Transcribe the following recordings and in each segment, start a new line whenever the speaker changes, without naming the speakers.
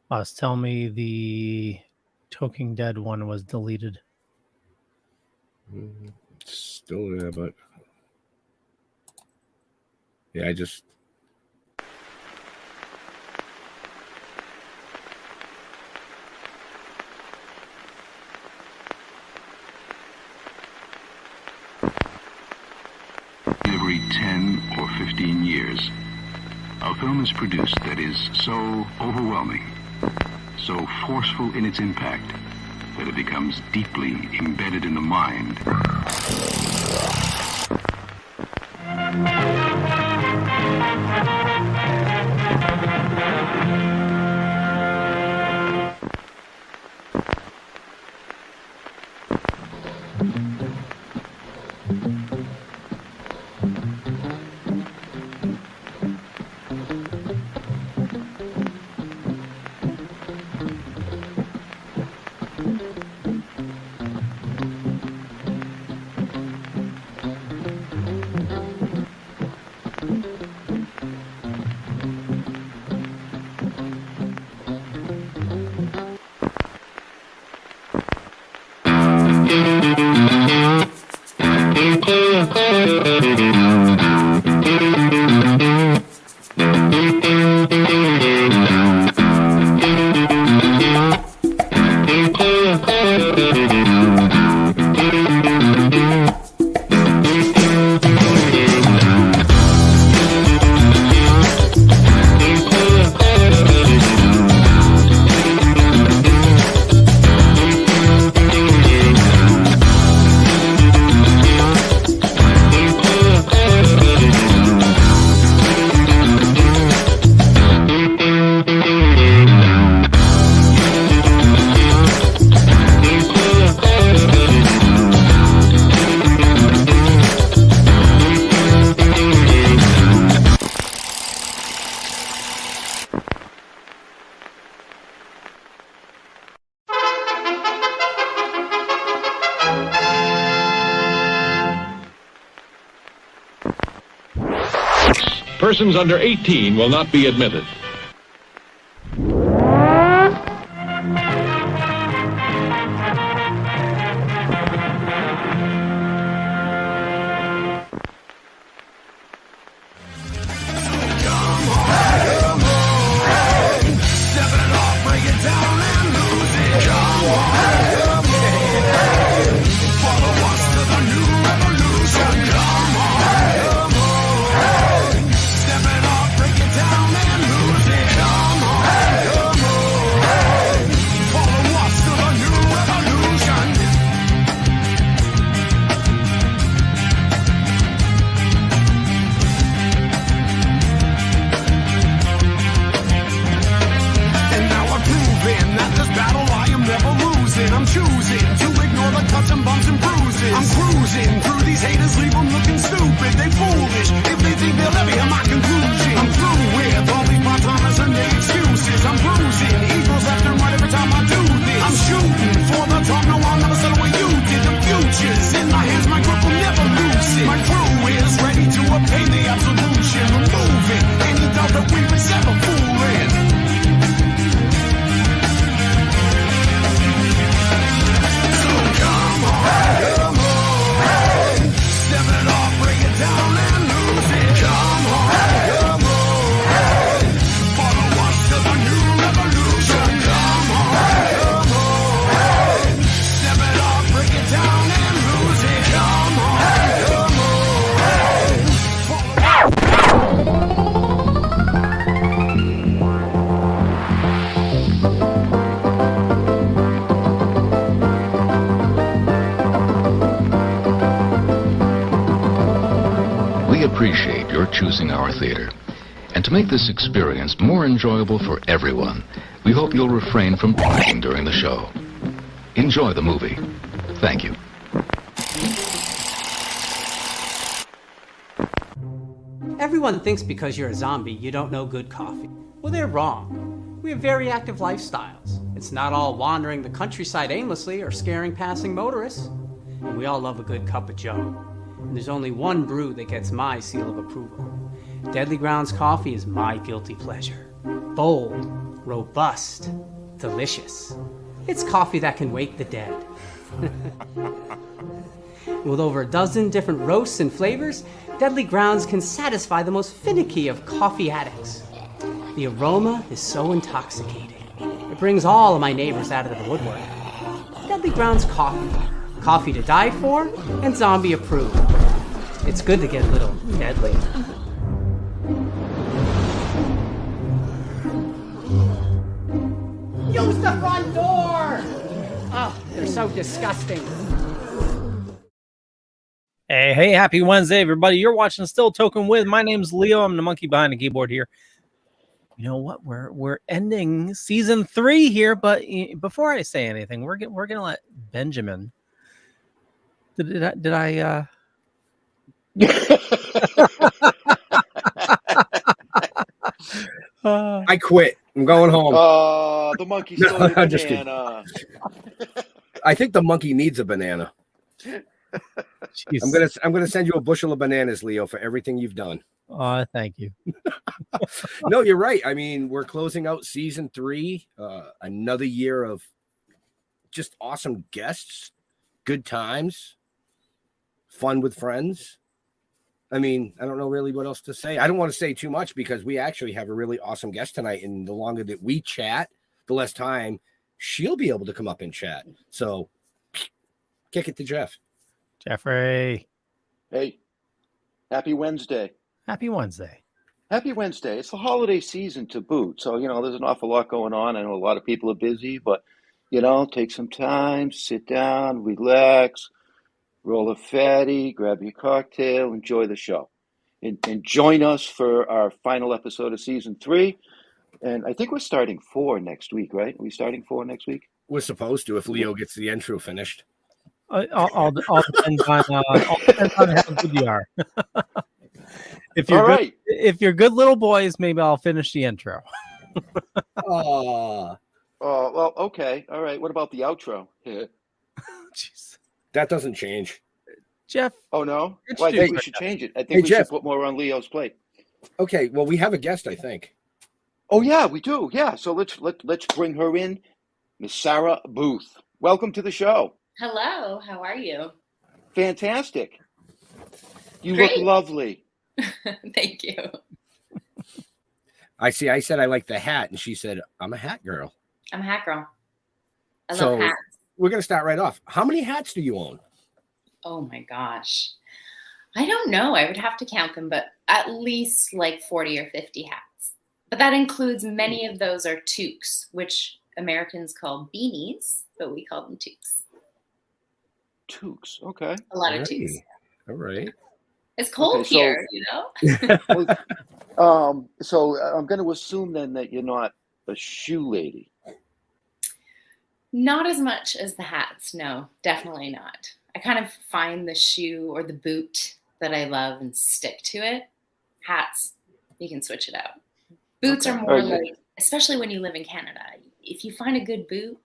Boss, tell me the Toking Dead one was deleted.
Still there, but yeah, I just
every 10 or 15 years, a film is produced that is so overwhelming, so forceful in its impact, that it becomes deeply embedded in the mind.
Persons under 18 will not be admitted.
Appreciate your choosing our theater. And to make this experience more enjoyable for everyone, we hope you'll refrain from talking during the show. Enjoy the movie. Thank you.
Everyone thinks because you're a zombie, you don't know good coffee. Well, they're wrong. We have very active lifestyles. It's not all wandering the countryside aimlessly or scaring passing motorists. And we all love a good cup of joe. And there's only one brew that gets my seal of approval. Deadly Grounds coffee is my guilty pleasure. Bold, robust, delicious. It's coffee that can wake the dead. With over a dozen different roasts and flavors, Deadly Grounds can satisfy the most finicky of coffee addicts. The aroma is so intoxicating. It brings all of my neighbors out of the woodwork. Deadly Grounds coffee. Coffee to die for and zombie approved. It's good to get a little deadly. Use the front door! Oh, they're so disgusting.
Hey, happy Wednesday, everybody. You're watching Still Toking with. My name's Leo. I'm the monkey behind the keyboard here. You know what? We're ending season 3 here, but before I say anything, we're gonna let Benjamin. Did I
I quit. I'm going home.
The monkey stole your
I'm just kidding.
banana.
I think the monkey needs a banana.
Jeez.
I'm gonna send you a bushel of bananas, Leo, for everything you've done.
Thank you.
No, you're right. I mean, we're closing out season 3. Another year of just awesome guests, good times, fun with friends. I mean, I don't know really what else to say. I don't want to say too much because we actually have a really awesome guest tonight. And the longer that we chat, the less time she'll be able to come up and chat. So kick it to Jeff.
Jeffrey.
Hey, happy Wednesday.
Happy Wednesday.
Happy Wednesday. It's the holiday season to boot. So, there's an awful lot going on. I know a lot of people are busy, but, take some time, sit down, relax, roll a fatty, grab your cocktail, enjoy the show. And join us for our final episode of season 3. And I think we're starting 4 next week, right? Are we starting 4 next week?
We're supposed to if Leo gets the intro finished.
All depends on how good you are. If you're
All right.
if you're good little boys, maybe I'll finish the intro.
Oh,
Well, okay. All right. What about the outro?
Jeez.
that doesn't change.
Jeff.
Oh, no?
It's
Well, I think
true.
we should change it. I think
Hey,
we
Jeff.
should put more on Leo's plate.
Okay, well, we have a guest, I think.
Oh, yeah, we do. Yeah. So let's bring her in, Miss Sarah Booth. Welcome to the show.
Hello, how are you?
Fantastic. You
Great.
look lovely.
Thank you.
I said I like the hat, and she said, I'm a hat girl.
I'm a hat girl. I
So-
love hats.
We're going to start right off. How many hats do you own?
Oh my gosh. I don't know. I would have to count them, but at least like 40 or 50 hats. But that includes many of those are toques, which Americans call beanies, but we call them toques.
Toques. Okay.
A lot of
All
toques.
right. All right.
It's cold
Okay, so-
here,
So I'm going to assume then that you're not a shoe lady.
Not as much as the hats. No, definitely not. I kind of find the shoe or the boot that I love and stick to it. Hats, you can switch it out. Boots
Okay.
are more
All right.
like, especially when you live in Canada, if you find a good boot,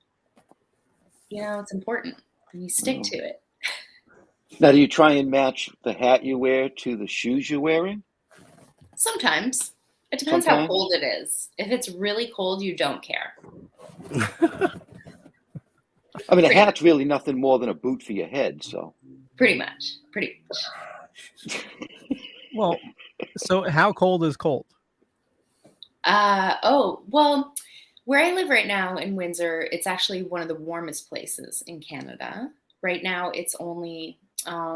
it's important. You stick to it.
Now, do you try and match the hat you wear to the shoes you're wearing?
Sometimes. It depends how
Sometimes?
cold it is. If it's really cold, you don't care.
I mean, a hat's really nothing more than a boot for your head, so.
Pretty much.
Well, so how cold is cold?
Well, where I live right now in Windsor, it's actually one of the warmest places in Canada. Right now, it's only,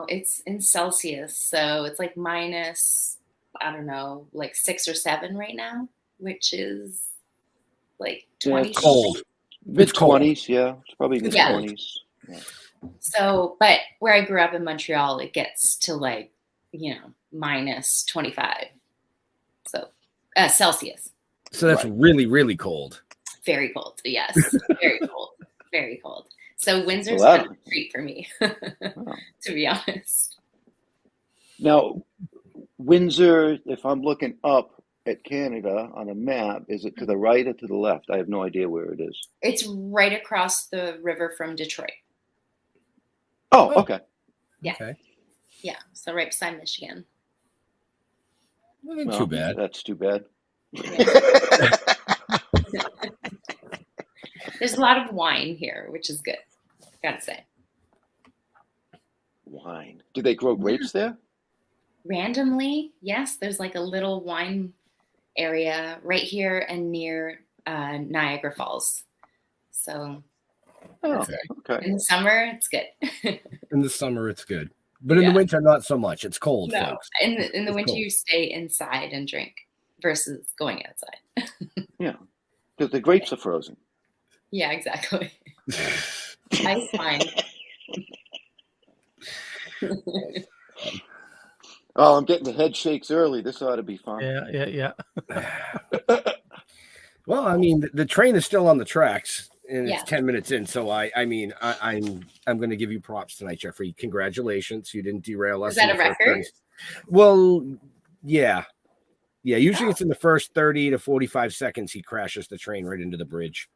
it's in Celsius. So it's like minus, I don't know, like 6 or 7 right now, which is like 20.
it's
cold.
Mid-20s, yeah. It's probably mid-20s. Yeah.
So, but where I grew up in Montreal, it gets to like, minus 25. So, Celsius.
So that's really, really cold.
Very cold. Yes. Very cold. Very cold. So Windsor's
Well,
kind of a treat for me, to be honest.
Now, Windsor, if I'm looking up at Canada on a map, is it to the right or to the left? I have no idea where it is.
It's right across the river from Detroit.
Oh, okay.
Yeah.
Okay.
Yeah. So right beside Michigan.
Not
Well,
too bad.
That's too bad.
There's a lot of wine here, which is good. Gotta say.
Wine. Do they grow grapes there?
Randomly, yes. There's like a little wine area right here and near Niagara Falls. So
Okay.
in the summer, it's good.
In the summer, it's good. But in the winter, not so much. It's cold,
No,
folks.
in the
It's
winter,
cold.
you stay inside and drink versus going outside.
Yeah. Because the grapes are frozen.
Yeah, exactly. Ice wine.
Oh, I'm getting the head shakes early. This ought to be fun.
Yeah.
Well, I mean, the train is still on the tracks, and
Yeah.
it's 10 minutes in. So I'm going to give you props tonight, Jeffrey. Congratulations, you didn't derail us.
Is that
in the
a
first
record?
30. Well, yeah. Usually it's in the first 30 to 45 seconds. He crashes the train right into the bridge.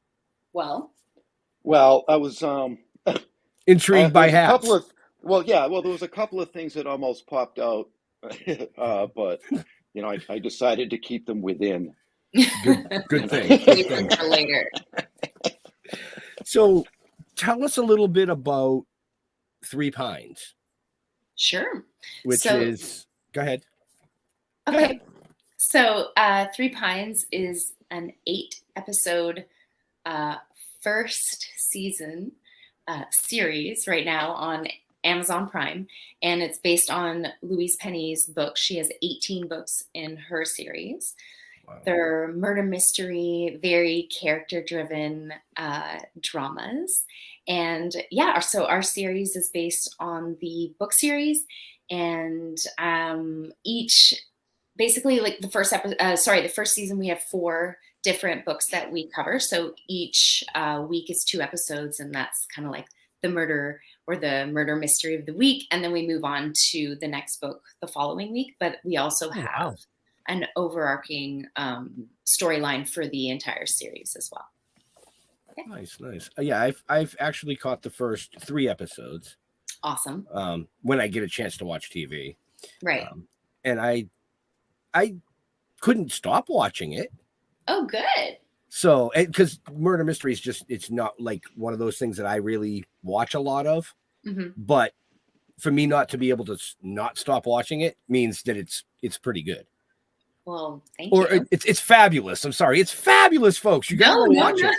Well,
I was
Intrigued by
there was a
hats.
couple of there was a couple of things that almost popped out, but I decided to keep them within.
Good thing.
leave them for later.
So, tell us a little bit about Three Pines,
Sure.
which
So-
is. Go ahead.
Okay. So, Three Pines is an 8-episode first season series right now on Amazon Prime, and it's based on Louise Penny's book. She has 18 books in her series.
Wow.
They're murder mystery, very character-driven dramas. And so our series is based on the book series, and basically like the first season we have 4 different books that we cover. So each week is 2 episodes, and that's kind of like the murder or the murder mystery of the week. And then we move on to the next book the following week. But we also have an overarching storyline for the entire series as well. Okay.
Nice. Yeah, I've actually caught the first 3 episodes.
Awesome.
When I get a chance to watch TV.
Right.
And I couldn't stop watching it.
Oh, good.
So, because murder mystery is it's not like one of those things that I really watch a lot of.
Mm-hmm.
But for me not to be able to not stop watching it means that it's pretty good.
Well, thank
or
you.
It's fabulous. I'm sorry. It's fabulous, folks. You got to watch it.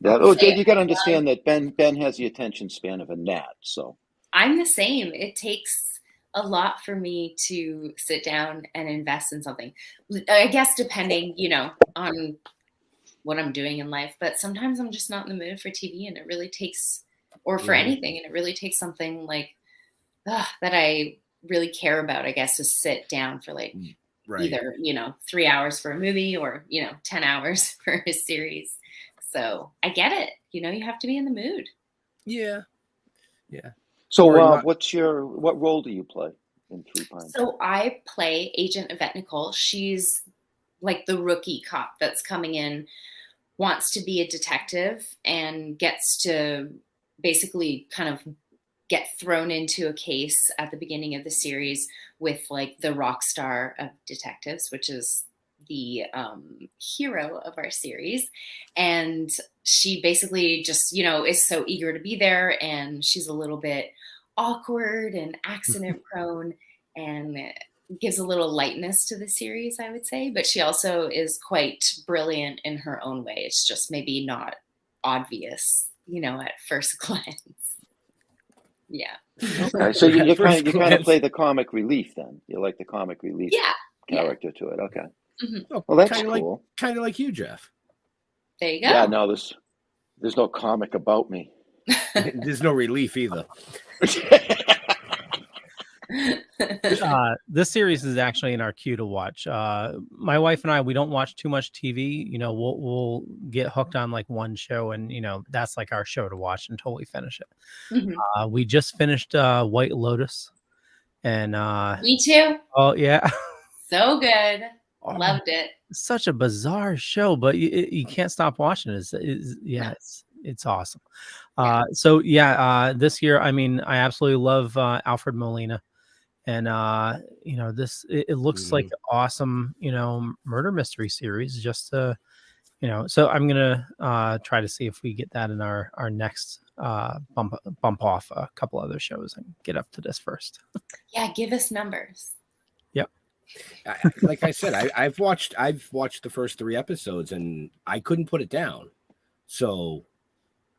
You got to understand that Ben has the attention span of a gnat. So
I'm the same. It takes a lot for me to sit down and invest in something. I guess depending, on what I'm doing in life. But sometimes I'm just not in the mood for TV, and it really takes, or for anything, and it really takes something like that I really care about, I guess, to sit down for like either 3 hours for a movie or 10 hours for a series. So I get it. You have to be in the mood.
Yeah.
So what role do you play in Three Pines?
So I play Agent Yvette Nicole. She's like the rookie cop that's coming in, wants to be a detective, and gets to basically kind of get thrown into a case at the beginning of the series with like the rock star of detectives, which is the hero of our series. And she basically just, is so eager to be there, and she's a little bit awkward and accident prone, and gives a little lightness to the series, I would say. But she also is quite brilliant in her own way. It's just maybe not obvious, at first glance. Yeah.
Okay, so you kind of play the comic relief then. You like the comic relief character to it. Okay.
Mm-hmm.
Oh,
well, that's cool.
Kind of like you, Jeff.
There you go.
Yeah, no, there's no comic about me.
There's no relief either.
This series is actually in our queue to watch. My wife and I, we don't watch too much TV. We'll get hooked on like one show, and that's like our show to watch until we finish it.
Mm-hmm.
We just finished White Lotus, and
me too.
Oh yeah,
so good. Loved it.
Such a bizarre show, but you can't stop watching it. It's awesome. This year, I absolutely love Alfred Molina. And it looks like an awesome, murder mystery series just to, So I'm gonna try to see if we get that in our next bump off a couple other shows and get up to this first.
Yeah, give us numbers.
Yep.
Like I said, I've watched the first 3 episodes and I couldn't put it down. So,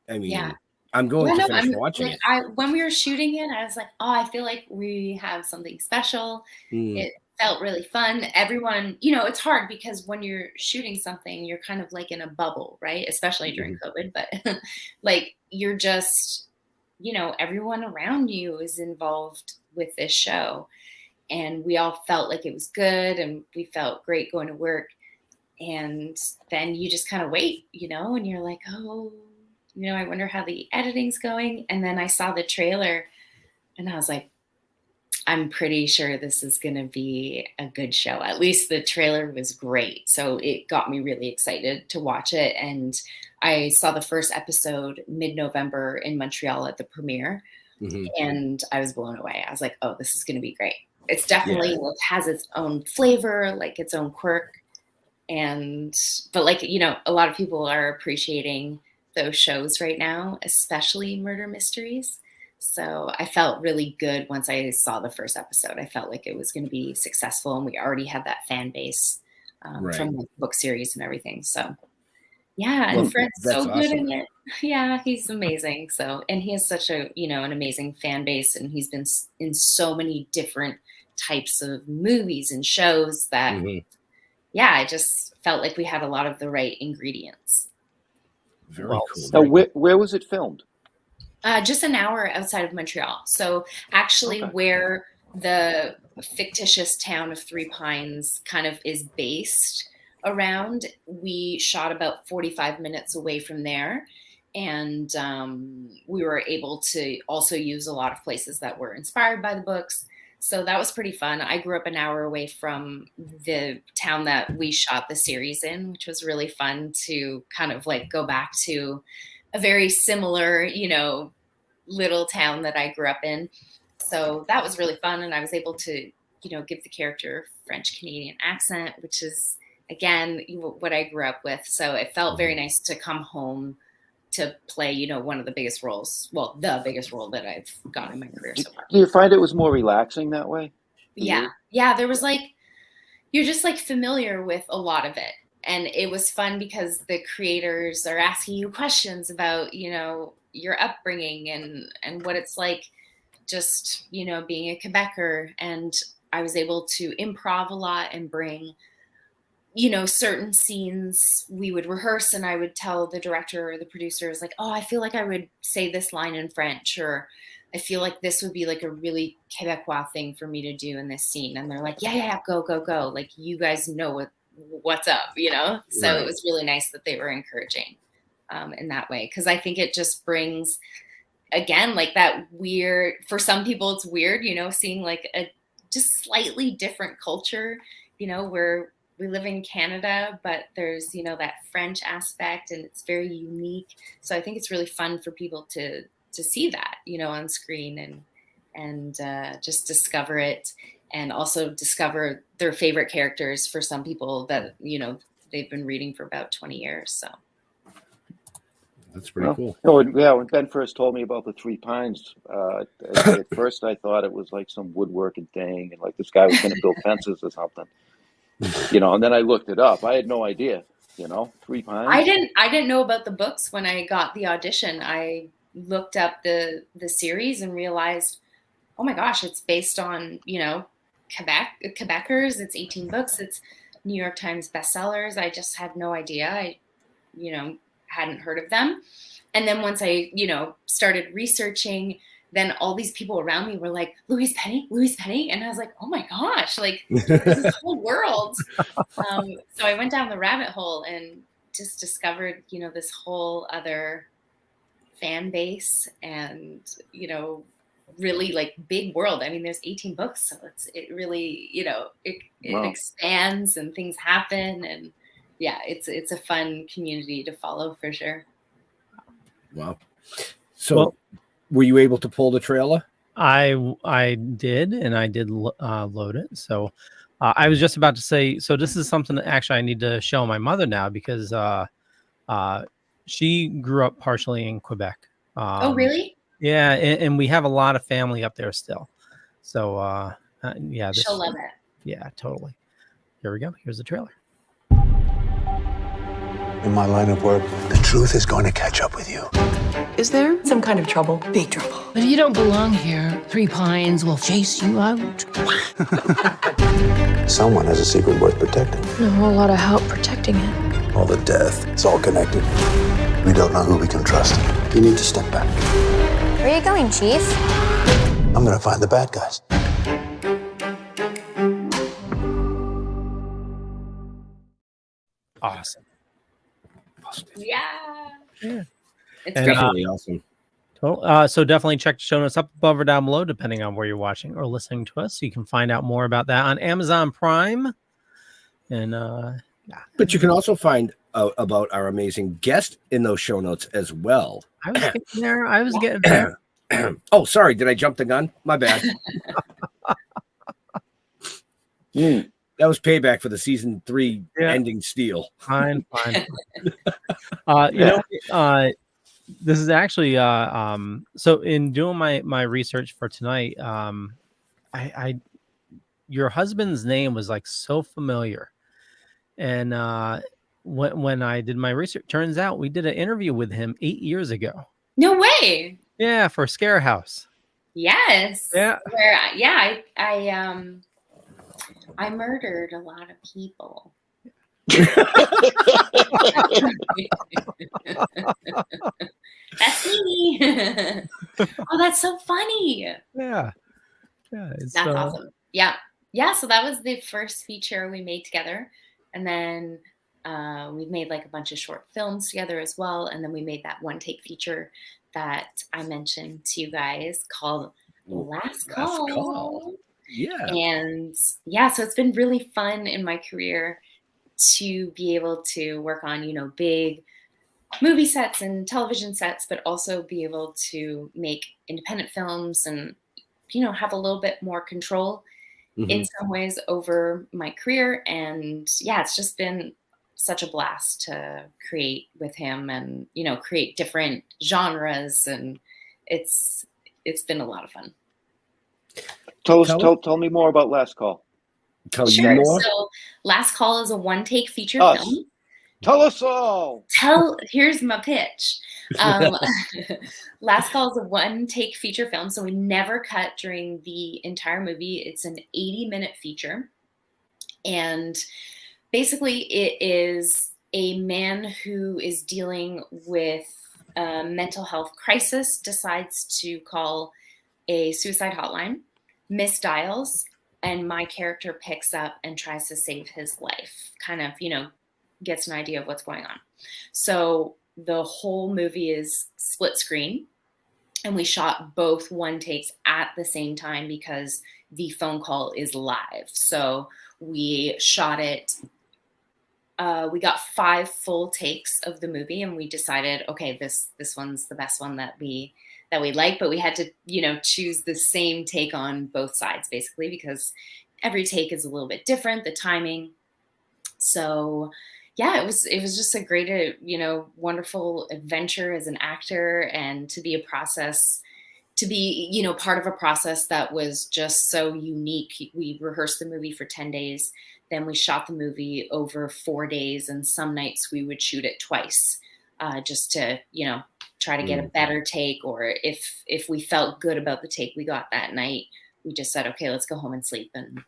I mean,
Yeah.
I'm going to finish watching
like,
it.
When we were shooting it, I was like, oh, I feel like we have something special. It felt really fun. Everyone, it's hard because when you're shooting something, you're kind of like in a bubble, right? Especially during COVID, but like you're just, everyone around you is involved with this show. And we all felt like it was good and we felt great going to work. And then you just kind of wait, and you're like, oh, I wonder how the editing's going. And then I saw the trailer and I was like, I'm pretty sure this is going to be a good show. At least the trailer was great. So it got me really excited to watch it. And I saw the first episode mid-November in Montreal at the premiere. And I was blown away. I was like, oh, this is going to be great. It's definitely has its own flavor, like its own quirk. But like, a lot of people are appreciating those shows right now, especially murder mysteries. So I felt really good once I saw the first episode. I felt like it was going to be successful, and we already had that fan base from the book series and everything. So and Fred's so good in it. Yeah, he's amazing. So, and he has such a an amazing fan base, and he's been in so many different types of movies and shows that I just felt like we had a lot of the right ingredients.
Very cool.
Now, where was it filmed?
Just an hour outside of Montreal. So actually where the fictitious town of Three Pines kind of is based around, we shot about 45 minutes away from there. And we were able to also use a lot of places that were inspired by the books. So that was pretty fun. I grew up an hour away from the town that we shot the series in, which was really fun to kind of like go back to a very similar, little town that I grew up in. So that was really fun. And I was able to, give the character a French-Canadian accent, which is, again, what I grew up with. So it felt very nice to come home to play, one of the biggest roles. Well, the biggest role that I've got in my career so far.
Do you find it was more relaxing that way?
Yeah. Yeah. There was you're just familiar with a lot of it. And it was fun because the creators are asking you questions about, your upbringing and what it's like just, being a Quebecer. And I was able to improv a lot and bring, certain scenes we would rehearse, and I would tell the director or the producers like, oh, I feel like I would say this line in French, or I feel like this would be like a really Quebecois thing for me to do in this scene. And they're like, yeah, go. Like, you guys know what's up, So It was really nice that they were encouraging in that way. Cause I think it just brings, again, like that weird, for some people it's weird, seeing like a just slightly different culture, where we live in Canada, but there's, that French aspect, and it's very unique. So I think it's really fun for people to see that, on screen and just discover it, and also discover their favorite characters for some people that, they've been reading for about 20 years. So
that's pretty cool.
When Ben first told me about the Three Pines, at first I thought it was like some woodworking thing, and like this guy was going to build fences or something. And then I looked it up. I had no idea, Three Pines.
I didn't know about the books when I got the audition. I looked up the series and realized, oh my gosh, it's based on, Quebecers. It's 18 books. It's New York Times bestsellers. I just had no idea. I, hadn't heard of them. And then once I, started researching, then all these people around me were like, Louise Penny. And I was like, oh my gosh, like this whole world. So I went down the rabbit hole and just discovered, this whole other fan base and, really like big world. I mean, there's 18 books, so it really, it expands and things happen. And yeah, it's a fun community to follow for sure.
Wow. So were you able to pull the trailer?
I did, and I did load it. So I was just about to say, so this is something that actually I need to show my mother now, because She grew up partially in Quebec.
Oh, really?
Yeah, and we have a lot of family up there still. So yeah,
She'll love it.
Yeah, totally. Here we go. Here's the trailer.
In my line of work, the truth is going to catch up with you.
Is there some kind of trouble? Big trouble.
But you don't belong here. Three Pines will chase you out.
Someone has a secret worth protecting.
A whole lot of help protecting it.
All the death, it's all connected. We don't know who we can trust. You need to step back.
Where are you going, Chief?
I'm going to find the bad guys.
Awesome.
Yeah. It's
And,
great.
Definitely awesome.
So definitely check the show notes up above or down below, depending on where you're watching or listening to us. So you can find out more about that on Amazon Prime. And
But you can also find out about our amazing guest in those show notes as well.
I was getting there.
Oh, sorry. Did I jump the gun? My bad. That was payback for the season 3 ending steal.
Fine. This is actually so in doing my research for tonight, I your husband's name was like so familiar, and when I did my research, turns out we did an interview with him 8 years ago.
No way.
Yeah, for Scare House.
Yes.
Yeah.
Where I murdered a lot of people. That's me. Oh, that's so funny.
Yeah.
That's awesome. Yeah. So that was the first feature we made together, and then we've made like a bunch of short films together as well, and then we made that one take feature that I mentioned to you guys called Last Call.
Yeah.
And yeah, so it's been really fun in my career to be able to work on, big movie sets and television sets, but also be able to make independent films and, have a little bit more control in some ways over my career. And yeah, it's just been such a blast to create with him and, create different genres. And it's been a lot of fun.
Tell me more about Last Call.
Sure. More?
So Last Call is a one-take feature film.
Tell us all.
Here's my pitch. Last Call is a one-take feature film, so we never cut during the entire movie. It's an 80-minute feature. And basically it is a man who is dealing with a mental health crisis, decides to call a suicide hotline, misdials, and my character picks up and tries to save his life, kind of, gets an idea of what's going on. So the whole movie is split screen, and we shot both one takes at the same time because the phone call is live. So we shot it. We got 5 full takes of the movie, and we decided, okay, this one's the best one that we like, but we had to, choose the same take on both sides basically, because every take is a little bit different, the timing. So yeah, it was just a great, wonderful adventure as an actor, and to be part of a process that was just so unique. We rehearsed the movie for 10 days. Then we shot the movie over 4 days, and some nights we would shoot it twice, just to, try to get a better take, or if we felt good about the take we got that night, we just said, okay, let's go home and sleep and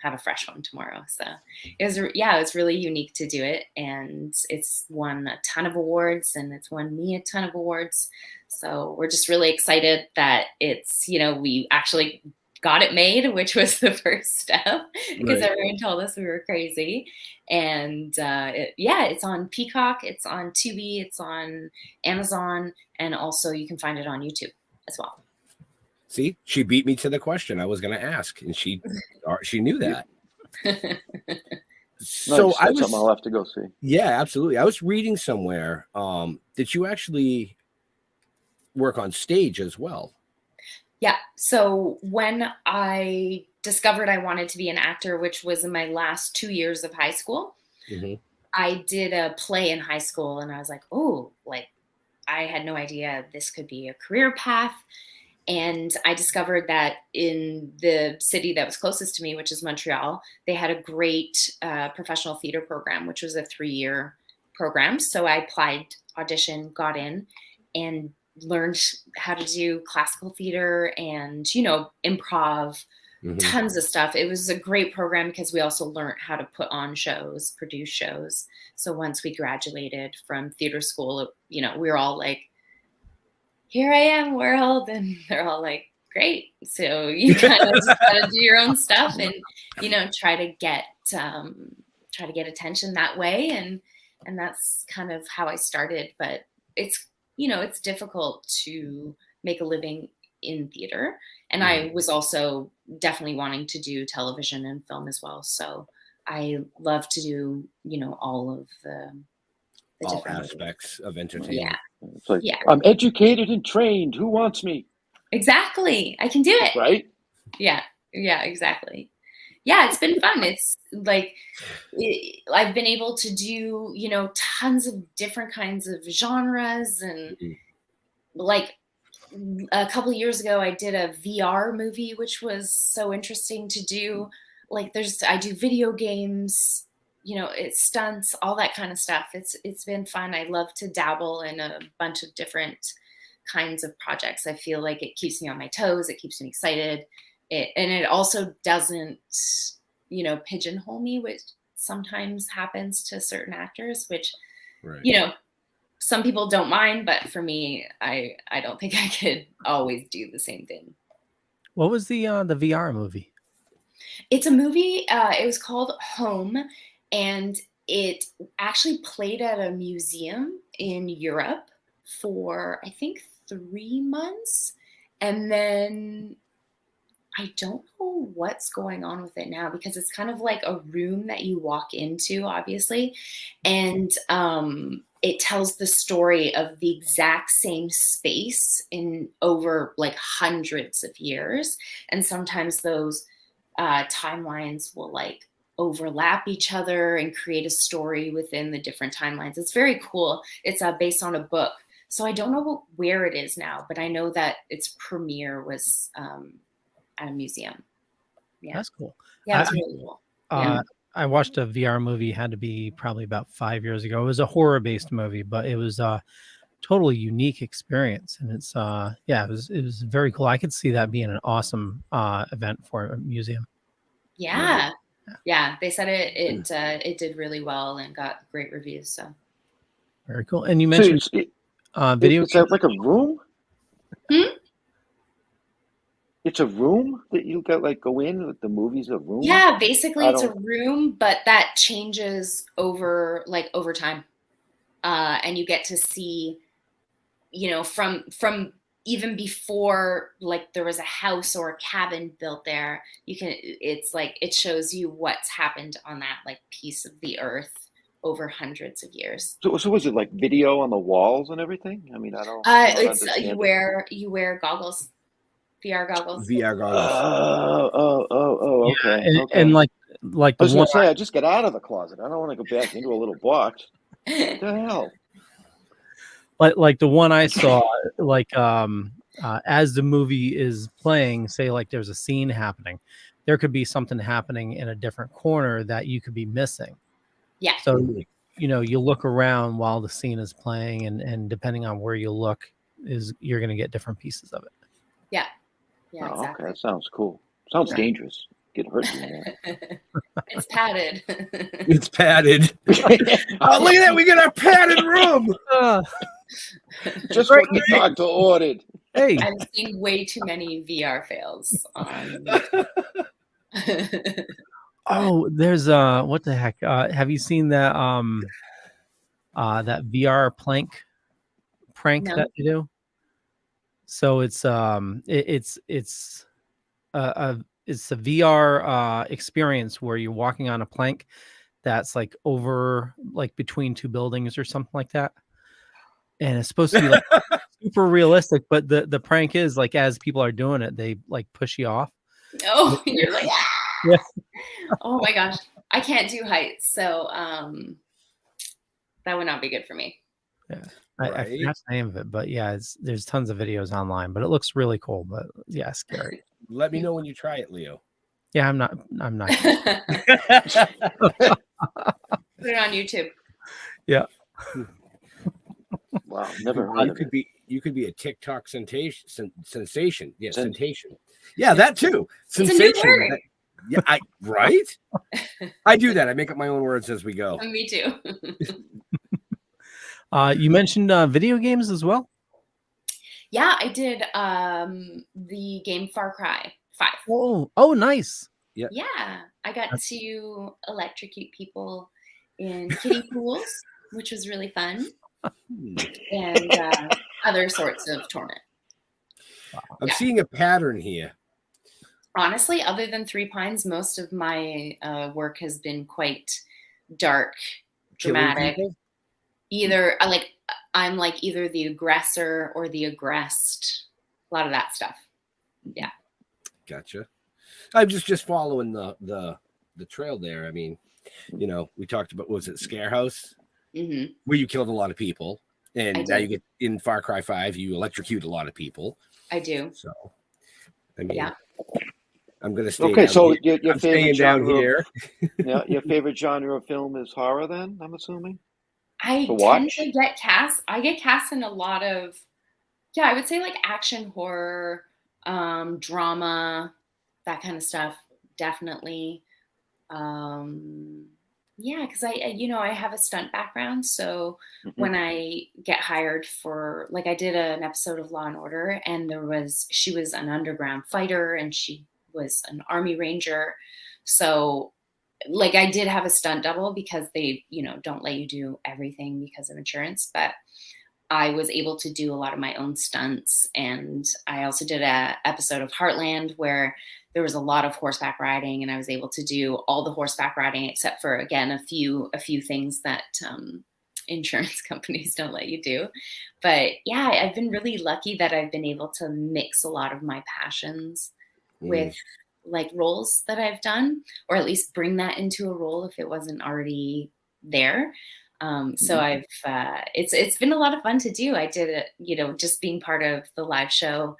have a fresh one tomorrow. So it was really unique to do it, and it's won a ton of awards, and it's won me a ton of awards. So we're just really excited that it's, we actually got it made, which was the first step, because everyone told us we were crazy. And it's on Peacock, it's on Tubi, it's on Amazon, and also you can find it on YouTube as well.
See, she beat me to the question I was going to ask, and she knew that. So
nice. That's something I'll have to go see.
Yeah, absolutely. I was reading somewhere that you actually work on stage as well.
Yeah. So when I discovered I wanted to be an actor, which was in my last 2 years of high school, I did a play in high school, and I was like, oh, like I had no idea this could be a career path. And I discovered that in the city that was closest to me, which is Montreal, they had a great professional theater program, which was a 3-year program. So I applied, auditioned, got in, and learned how to do classical theater and, you know, improv, tons of stuff. It was a great program because we also learned how to put on shows, produce shows. So once we graduated from theater school, you know, we were all like, here I am, world. And they're all like, great. So you kind of just gotta do your own stuff and, you know, try to get attention that way. And that's kind of how I started. But it's, you know, it's difficult to make a living in theater. And I was also definitely wanting to do television and film as well. So I love to do, you know, all of the
all aspects of entertainment.
Yeah.
It's like, I'm educated and trained. Who wants me?
Exactly. I can do it.
Right?
Yeah. Yeah, exactly. Yeah, it's been fun. It's like I've been able to do, you know, tons of different kinds of genres. And like a couple of years ago, I did a VR movie, which was so interesting to do. Like I do video games, you know, it's stunts, all that kind of stuff. It's been fun. I love to dabble in a bunch of different kinds of projects. I feel like it keeps me on my toes. It keeps me excited. And it also doesn't, you know, pigeonhole me, which sometimes happens to certain actors, which, you know, some people don't mind, but for me, I don't think I could always do the same thing.
What was the VR movie?
It's a movie. It was called Home, and it actually played at a museum in Europe for, I think, 3 months. And then I don't know what's going on with it now, because it's kind of like a room that you walk into, obviously. And it tells the story of the exact same space in over like hundreds of years. And sometimes those timelines will like overlap each other and create a story within the different timelines. It's very cool. It's based on a book. So I don't know where it is now, but I know that its premiere was at a museum. Yeah.
That's cool.
Yeah, it's really cool. Yeah.
I watched a VR movie, had to be probably about 5 years ago. It was a horror-based movie, but it was a totally unique experience. And it's it was very cool. I could see that being an awesome event for a museum.
Yeah. Yeah. They said it did really well and got great reviews. So
very cool. And you mentioned video.
Is that like a room? It's a room that you got like go in with the movies. A room.
Yeah, basically it's a room, but that changes over time, and you get to see, you know, from even before like there was a house or a cabin built there. It's like it shows you what's happened on that like piece of the earth over hundreds of years.
So was it like video on the walls and everything? I mean, I don't.
It's you wear goggles. VR goggles.
VR goggles.
Oh, okay.
Yeah, and like
I was gonna say, I just got out of the closet. I don't want to go back into a little box. What the hell?
Like the one I saw, like as the movie is playing, say like there's a scene happening, there could be something happening in a different corner that you could be missing.
Yeah.
So you know, you look around while the scene is playing, and depending on where you look, you're going to get different pieces of it.
Yeah. Yeah, exactly.
Okay, that sounds cool. Sounds dangerous. Get hurt.
It's padded.
It's padded. Oh, look at that! We got a padded room.
Just what the doctor ordered.
Hey,
I've seen way too many VR fails on.
Oh, there's what the heck? Have you seen that that VR prank that you do? So it's a VR experience where you're walking on a plank that's like over like between two buildings or something like that, and it's supposed to be like super realistic. But the prank is like as people are doing it, they like push you off.
Oh, you're like,
yeah.
Oh my gosh, I can't do heights, so That would not be good for me.
Yeah, I forgot the name of it, but yeah, there's tons of videos online, but it looks really cool. But yeah, scary.
Let me know when you try it, Leo.
Yeah, I'm not.
Put it on YouTube.
Yeah.
Wow, never heard of it.
You could be a TikTok sensation. Yeah, sensation. Yeah, that too. Sensation.
It's a new word.
Yeah, right? I do that. I make up my own words as we go.
Me too.
You mentioned video games as well?
Yeah, I did the game Far Cry 5.
Oh, nice.
Yeah, I got to electrocute people in kiddie pools, which was really fun, and other sorts of torment.
I'm seeing a pattern here.
Honestly, other than Three Pines, most of my work has been quite dark, dramatic. I'm like either the aggressor or the aggressed. A lot of that stuff. Yeah.
Gotcha. I'm just following the trail there. I mean, we talked about, was it Scare House?
Mm-hmm.
Where you killed a lot of people. And now you get in Far Cry 5, you electrocute a lot of people.
I do.
So, I mean,
yeah.
I'm going to stay
okay,
down
so
here.
your favorite genre
here.
Yeah, your favorite genre of film is horror then, I'm assuming?
I tend to get cast. I get cast in a lot of, I would say like action, horror, drama, that kind of stuff. Definitely. Because I have a stunt background. So when I get hired for, like I did an episode of Law and Order, and she was an underground fighter and she was an Army Ranger. So like I did have a stunt double because they, don't let you do everything because of insurance, but I was able to do a lot of my own stunts. And I also did an episode of Heartland where there was a lot of horseback riding, and I was able to do all the horseback riding except for, again, a few things that insurance companies don't let you do. But yeah, I've been really lucky that I've been able to mix a lot of my passions with like roles that I've done, or at least bring that into a role if it wasn't already there. So I've it's been a lot of fun to do. I did it, just being part of the live show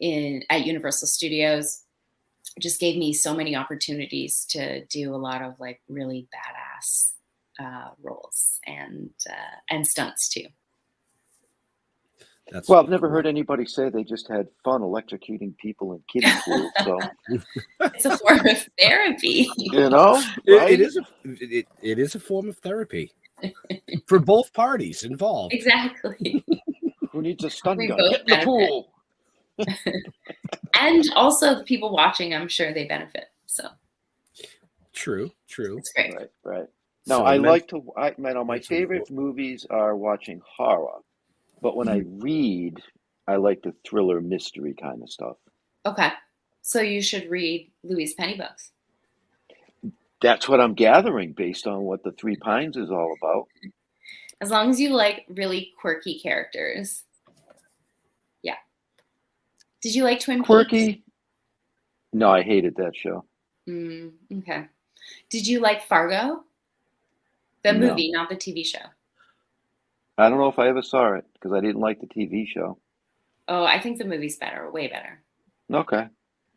at Universal Studios just gave me so many opportunities to do a lot of like really badass roles and stunts too.
Well, I've never heard anybody say they just had fun electrocuting people in kiddie pools. So
it's a form of therapy.
Right?
It is a form of therapy for both parties involved.
Exactly.
Who needs a stun gun?
Get
in the pool.
And also the people watching, I'm sure they benefit. So
true.
It's great.
Right. No, so my favorite movies are watching horror. But when I read, I like the thriller mystery kind of stuff.
Okay. So you should read Louise Penny books.
That's what I'm gathering based on what the Three Pines is all about.
As long as you like really quirky characters. Yeah. Did you like Twin Peaks?
Quirky? No, I hated that show.
Okay. Did you like Fargo? The movie, not the TV show.
I don't know if I ever saw it because I didn't like the TV show.
Oh, I think the movie's better, way better.
Okay.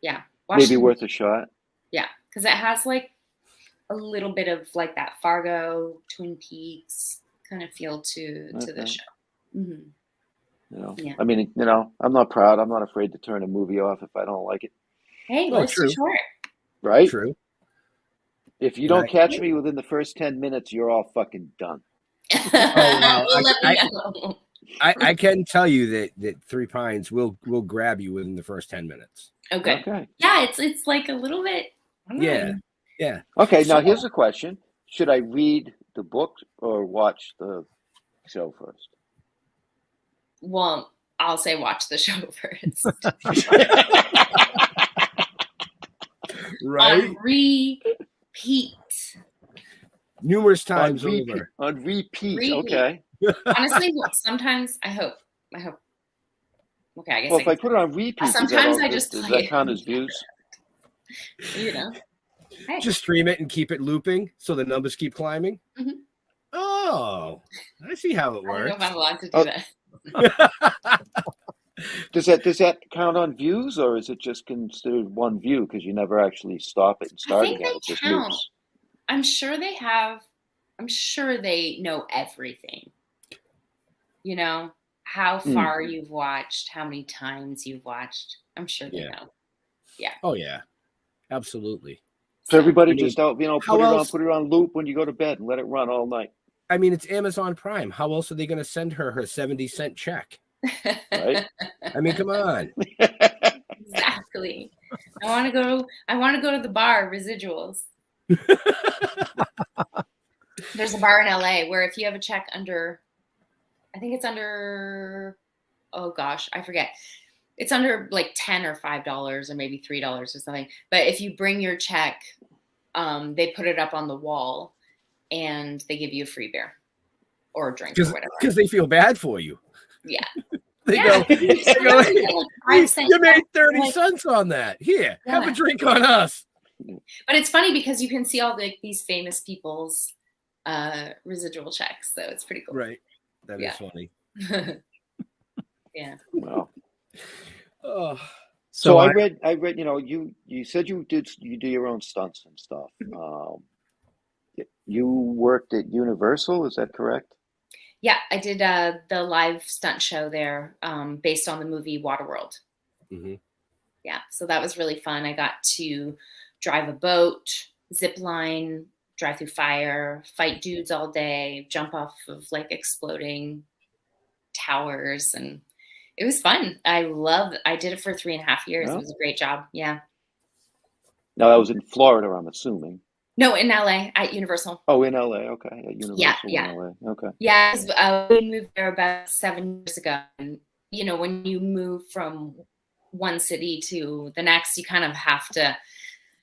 Yeah.
Maybe worth a shot.
Yeah, because it has like a little bit of like that Fargo, Twin Peaks kind of feel to the show.
I mean, I'm not proud. I'm not afraid to turn a movie off if I don't like it.
Hey, life's too short.
Right?
True.
If you don't catch me within the first 10 minutes, you're all fucking done.
I can tell you that Three Pines will grab you within the first 10 minutes.
Okay. Yeah, it's like a little bit.
Yeah.
Okay, now here's a question. Should I read the book or watch the show first?
Well, I'll say watch the show first.
Right?
On repeat.
Numerous times over.
On repeat. Okay.
Honestly, sometimes I hope. Okay, I guess.
Well, if I put it on repeat,
sometimes
does that count as views?
Hey.
Just stream it and keep it looping so the numbers keep climbing.
Mm-hmm.
Oh, Oh, I see how it
I don't know
works.
if I'm allowed to do that.
Does that count on views, or is it just considered one view because you never actually stop it and
I
start
think
again?
they
It just
count.
loops.
I'm sure they have. I'm sure they know everything. You know, how far you've watched, how many times you've watched. I'm sure they know. Yeah.
Oh yeah, absolutely.
So everybody
I mean,
just out,
how else?
put it on loop when you go to bed and let it run all night.
I mean, it's Amazon Prime. How else are they going to send her 70-cent check?
Right?
I mean, come on.
Exactly. I want to go to the bar, Residuals. There's a bar in LA where if you have a check under, I think it's under, oh gosh, I forget. It's under like $10 or $5 or maybe $3 or something. But if you bring your check, they put it up on the wall and they give you a free beer or a drink or whatever.
Because they feel bad for you.
Yeah.
They go, you made 30 cents on that. Here, have a drink on us.
But it's funny because you can see all these famous people's residual checks. So it's pretty cool.
Right. That is funny.
Yeah.
Wow.
Oh.
So I read, you said you do your own stunts and stuff. You worked at Universal, is that correct?
Yeah, I did the live stunt show there based on the movie Waterworld.
Mm-hmm.
Yeah, so that was really fun. I got to drive a boat, zip line, drive through fire, fight dudes all day, jump off of like exploding towers, and it was fun. I did it for 3.5 years.
Yeah.
It was a great job. Yeah.
Now that was in Florida, I'm assuming.
No, in LA at Universal.
Oh, in LA. Okay. At Universal
Yeah.
in LA. Okay.
Yeah, we moved there about 7 years ago. And, when you move from one city to the next, you kind of have to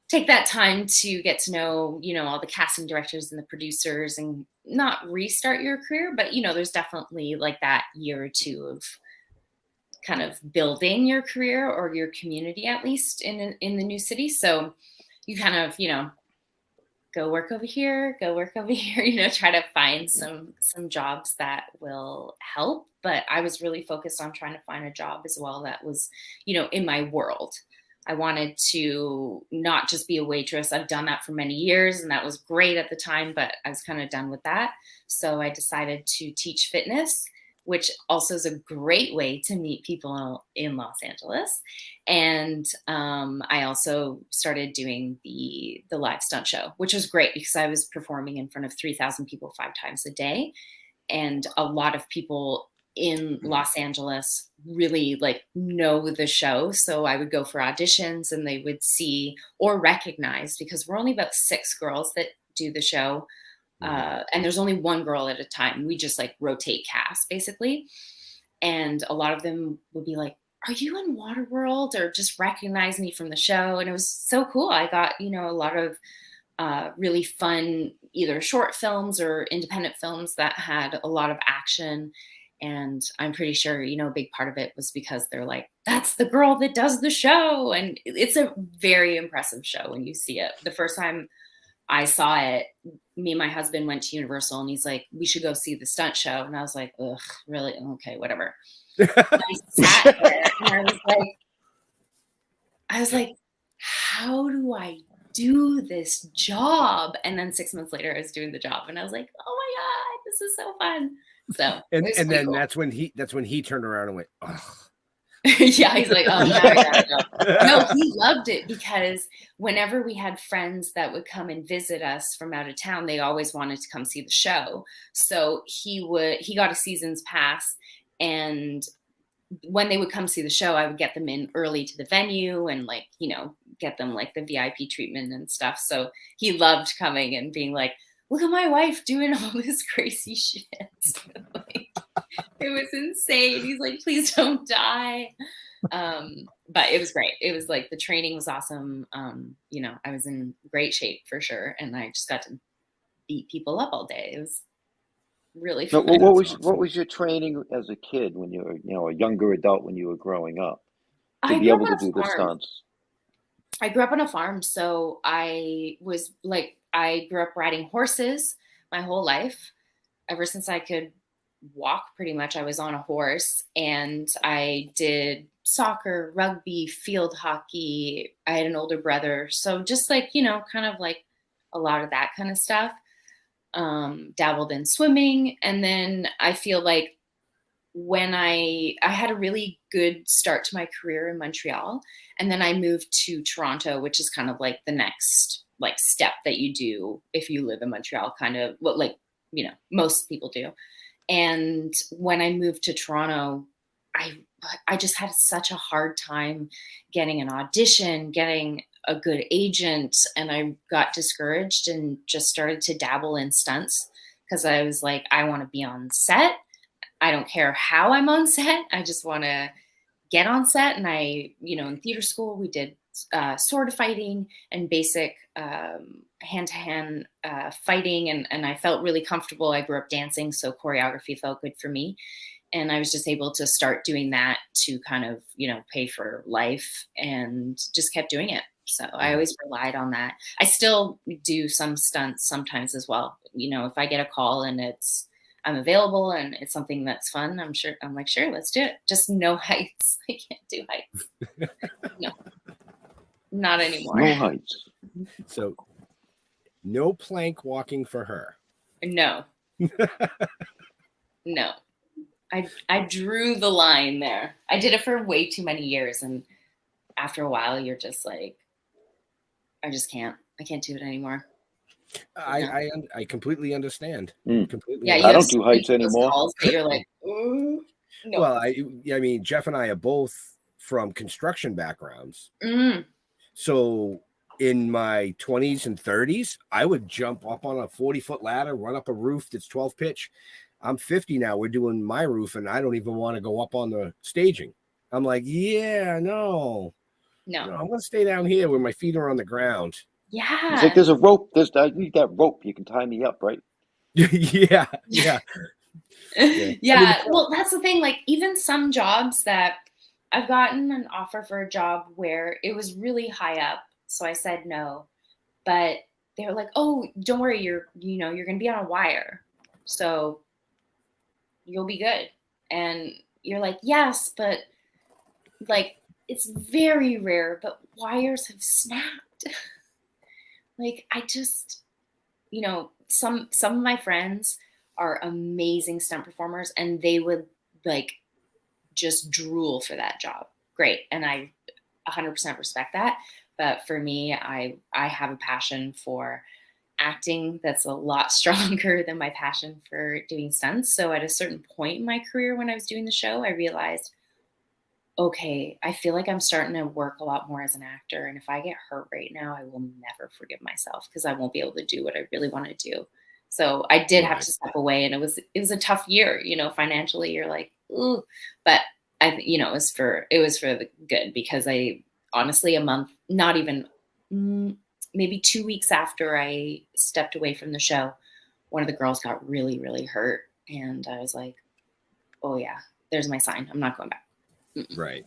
take that time to get to know, all the casting directors and the producers and not restart your career. But, there's definitely like that year or two of kind of building your career or your community, at least in the new city. So you kind of, go work over here, try to find some jobs that will help. But I was really focused on trying to find a job as well that was, in my world. I wanted to not just be a waitress. I've done that for many years and that was great at the time, but I was kind of done with that. So I decided to teach fitness, which also is a great way to meet people in Los Angeles. And I also started doing the live stunt show, which was great because I was performing in front of 3,000 people 5 times a day. And a lot of people in Los Angeles really know the show. So I would go for auditions and they would see or recognize, because we're only about 6 girls that do the show. And there's only one girl at a time. We just rotate cast basically. And a lot of them would be like, are you in Waterworld? Or just recognize me from the show. And it was so cool. I got, a lot of really fun, either short films or independent films that had a lot of action. And I'm pretty sure, a big part of it was because they're like, that's the girl that does the show. And it's a very impressive show when you see it. The first time I saw it, me and my husband went to Universal and he's like, we should go see the stunt show. And I was like, ugh, really? Okay, whatever. I sat there and I was like, how do I do this job? And then 6 months later I was doing the job and I was like, oh my God, this is so fun. So
and then cool. that's when he turned around and went, oh.
Yeah, he's like, oh, now I gotta go. No, he loved it because whenever we had friends that would come and visit us from out of town, they always wanted to come see the show. So he got a season's pass, and when they would come see the show, I would get them in early to the venue and get them the VIP treatment and stuff. So he loved coming and being like, look at my wife doing all this crazy shit. It was insane. He's like, please don't die. But it was great. It was the training was awesome. I was in great shape for sure. And I just got to beat people up all day. It was really fun.
What was your training as a kid when you were, a younger adult when you were growing up to be able to do the stunts?
I grew up on a farm. So I grew up riding horses my whole life. ever since I could walk pretty much, I was on a horse, and I did soccer, rugby, field hockey. I had an older brother. So just like, kind of like a lot of that kind of stuff. Dabbled in swimming. And then I feel like when I had a really good start to my career in Montreal, and then I moved to Toronto, which is kind of like the next like step that you do if you live in Montreal, kind of what like, most people do. And when I moved to Toronto, I just had such a hard time getting an audition, getting a good agent, and I got discouraged and just started to dabble in stunts because I was like, I want to be on set. I don't care how I'm on set. I just want to get on set. And I, in theater school, we did sword fighting and basic hand-to-hand fighting. And I felt really comfortable. I grew up dancing, so choreography felt good for me. And I was just able to start doing that to kind of, pay for life, and just kept doing it. So I always relied on that. I still do some stunts sometimes as well. If I get a call and I'm available and it's something that's fun, I'm like, sure, let's do it. Just no heights. I can't do heights. No, not anymore.
No heights.
So no plank walking for her.
No. No. I drew the line there. I did it for way too many years, and after a while you're just like, I can't do it anymore.
I completely understand. Completely.
Yeah,
I don't do heights anymore.
You're like, ooh, no.
Well, I mean, Jeff and I are both from construction backgrounds. So in my 20s and 30s, I would jump up on a 40-foot ladder, run up a roof that's 12 pitch. I'm 50 now. We're doing my roof, and I don't even want to go up on the staging. I'm like, no. I'm going to stay down here where my feet are on the ground.
Yeah.
It's like there's a rope. I need that rope. You can tie me up, right?
Yeah.
Yeah. Well, that's the thing. Like, even some jobs that I've gotten an offer for a job where it was really high up, so I said no. But they were like, "Oh, don't worry. You're going to be on a wire, so you'll be good." And you're like, "Yes, but like it's very rare. But wires have snapped." Like, I just, some of my friends are amazing stunt performers, and they would like just drool for that job. Great. And I 100% respect that. But for me, I have a passion for acting that's a lot stronger than my passion for doing stunts. So at a certain point in my career, when I was doing the show, I realized, okay, I feel like I'm starting to work a lot more as an actor. And if I get hurt right now, I will never forgive myself because I won't be able to do what I really want to do. So I did have to step away, and it was a tough year, financially. You're like, ooh, but it was for the good, because I honestly, a month, not even, maybe 2 weeks after I stepped away from the show, one of the girls got really, really hurt. And I was like, oh yeah, there's my sign. I'm not going back.
Right.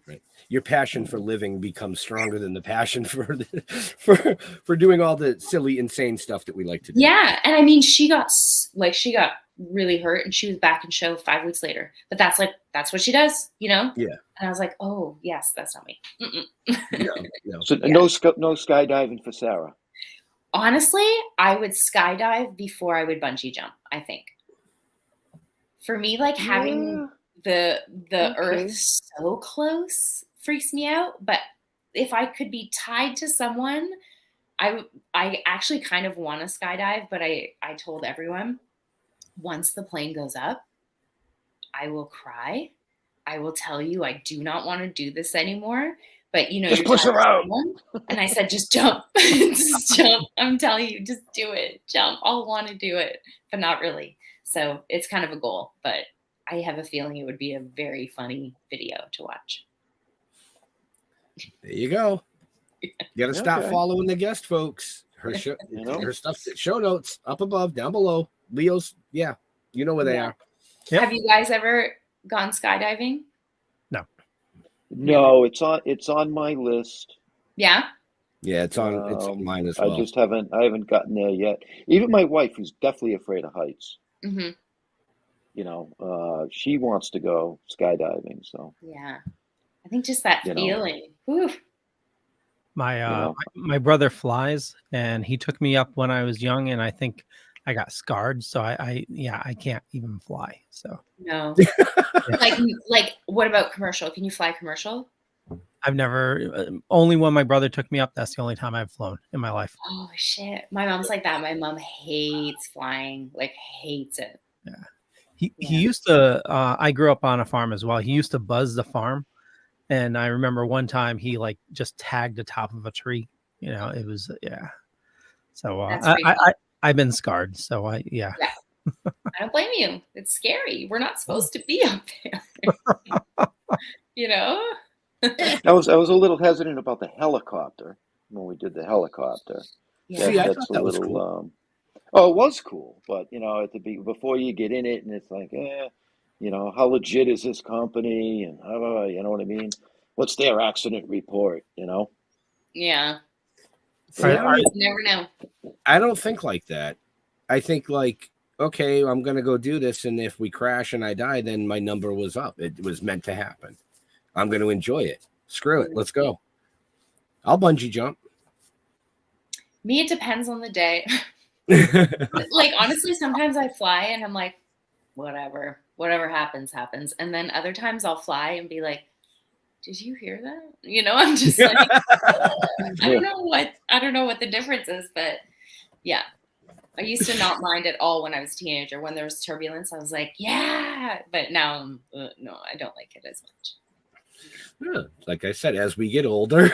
Right.
Your passion for living becomes stronger than the passion for doing all the silly, insane stuff that we like to do.
Yeah. And I mean, she got really hurt, and she was back in show 5 weeks later, but that's what she does, Yeah. And I was like, oh yes, that's not me.
No.
So no skydiving for Sarah.
Honestly, I would skydive before I would bungee jump, I think. For me, like having the earth so close freaks me out. But if I could be tied to someone, I actually kind of want to skydive, but I told everyone, once the plane goes up, I will cry. I will tell you I do not want to do this anymore. But
just push her out.
And I said, just jump. Just jump. I'm telling you, just do it. Jump. I'll want to do it, but not really. So it's kind of a goal, but I have a feeling it would be a very funny video to watch.
There you go. You got to stop following the guest, folks. Her show, her stuff, show notes up above, down below. Leo's, you know where they are.
Yep. Have you guys ever gone skydiving?
No, it's on my list.
Yeah.
Yeah, it's on mine as well.
I haven't gotten there yet. Even my wife, who's definitely afraid of heights.
Mm-hmm.
You know, she wants to go skydiving. So
yeah, I think just that feeling. Whew.
My brother flies, and he took me up when I was young, and I think I got scarred. So I can't even fly. So
no, like what about commercial? Can you fly commercial?
I've never. Only when my brother took me up. That's the only time I've flown in my life.
Oh shit! My mom's like that. My mom hates flying. Like hates it.
Yeah. He used to. I grew up on a farm as well. He used to buzz the farm. And I remember one time he like just tagged the top of a tree. You know, it was So I've been scarred. So I
don't blame you. It's scary. We're not supposed to be up there. You know.
I was a little hesitant about the helicopter when we did the helicopter.
Yeah,
See, I thought that was cool.
Oh, it was cool, but you know, before you get in it, and it's like, you know, how legit is this company, and you know what I mean? What's their accident report? You know?
Yeah.
See,
You never know.
I don't think like that. I think like, okay, I'm gonna go do this, and if we crash and I die, then my number was up. It was meant to happen. I'm going to enjoy it. Screw it. Let's go. I'll bungee jump.
Me, it depends on the day. Like, honestly, sometimes I fly and I'm like, whatever happens. And then other times I'll fly and be like, did you hear that? You know, I'm just like, I don't know what the difference is, but yeah. I used to not mind at all when I was a teenager. When there was turbulence, I was like, yeah. But now, no, I don't like it as much.
Yeah, like I said, as we get older.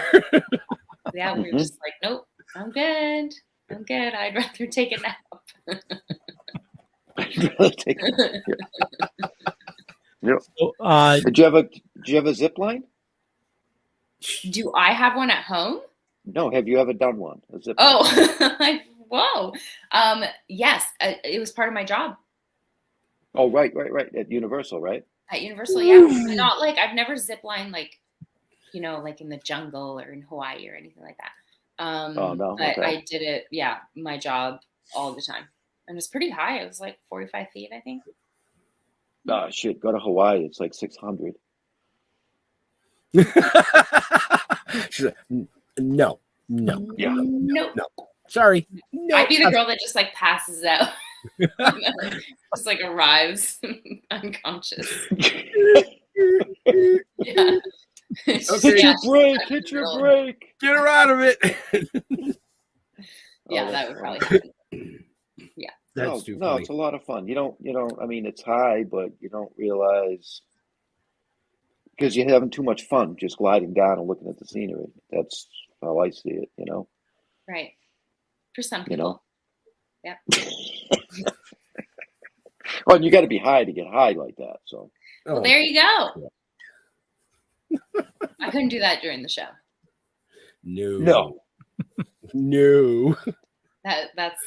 Yeah, we're just like, nope, I'm good. I'd rather take a nap.
Yeah.
So,
did you have a zip line?
Do I have one at home?
No. Have you ever done one? A zip line?
Oh, whoa. Yes, it was part of my job.
Oh, right. At Universal, right?
At Universal, yeah. Not like I've never zip lined like, you know, like in the jungle or in Hawaii or anything like that.
Oh no.
But
Okay.
I did it, yeah, my job all the time. And it was pretty high. It was like 45 feet, I think.
Oh shit, go to Hawaii. It's like 600.
No.
Yeah.
No.
Sorry. No.
I'd be the girl that just like passes out. Just like arrives unconscious. Yeah.
Okay.
Hit your break.
Get her out of it.
Yeah, that would probably happen. Yeah.
That's too
no,
funny.
it's a lot of fun. You don't, I mean, it's high, but you don't realize because you're having too much fun just gliding down and looking at the scenery. That's how I see it, you know?
Right. For some people.
You know?
Yeah.
Well, and you got to be high to get high like that. So.
Well, there you go. I couldn't do that during the show.
No.
That's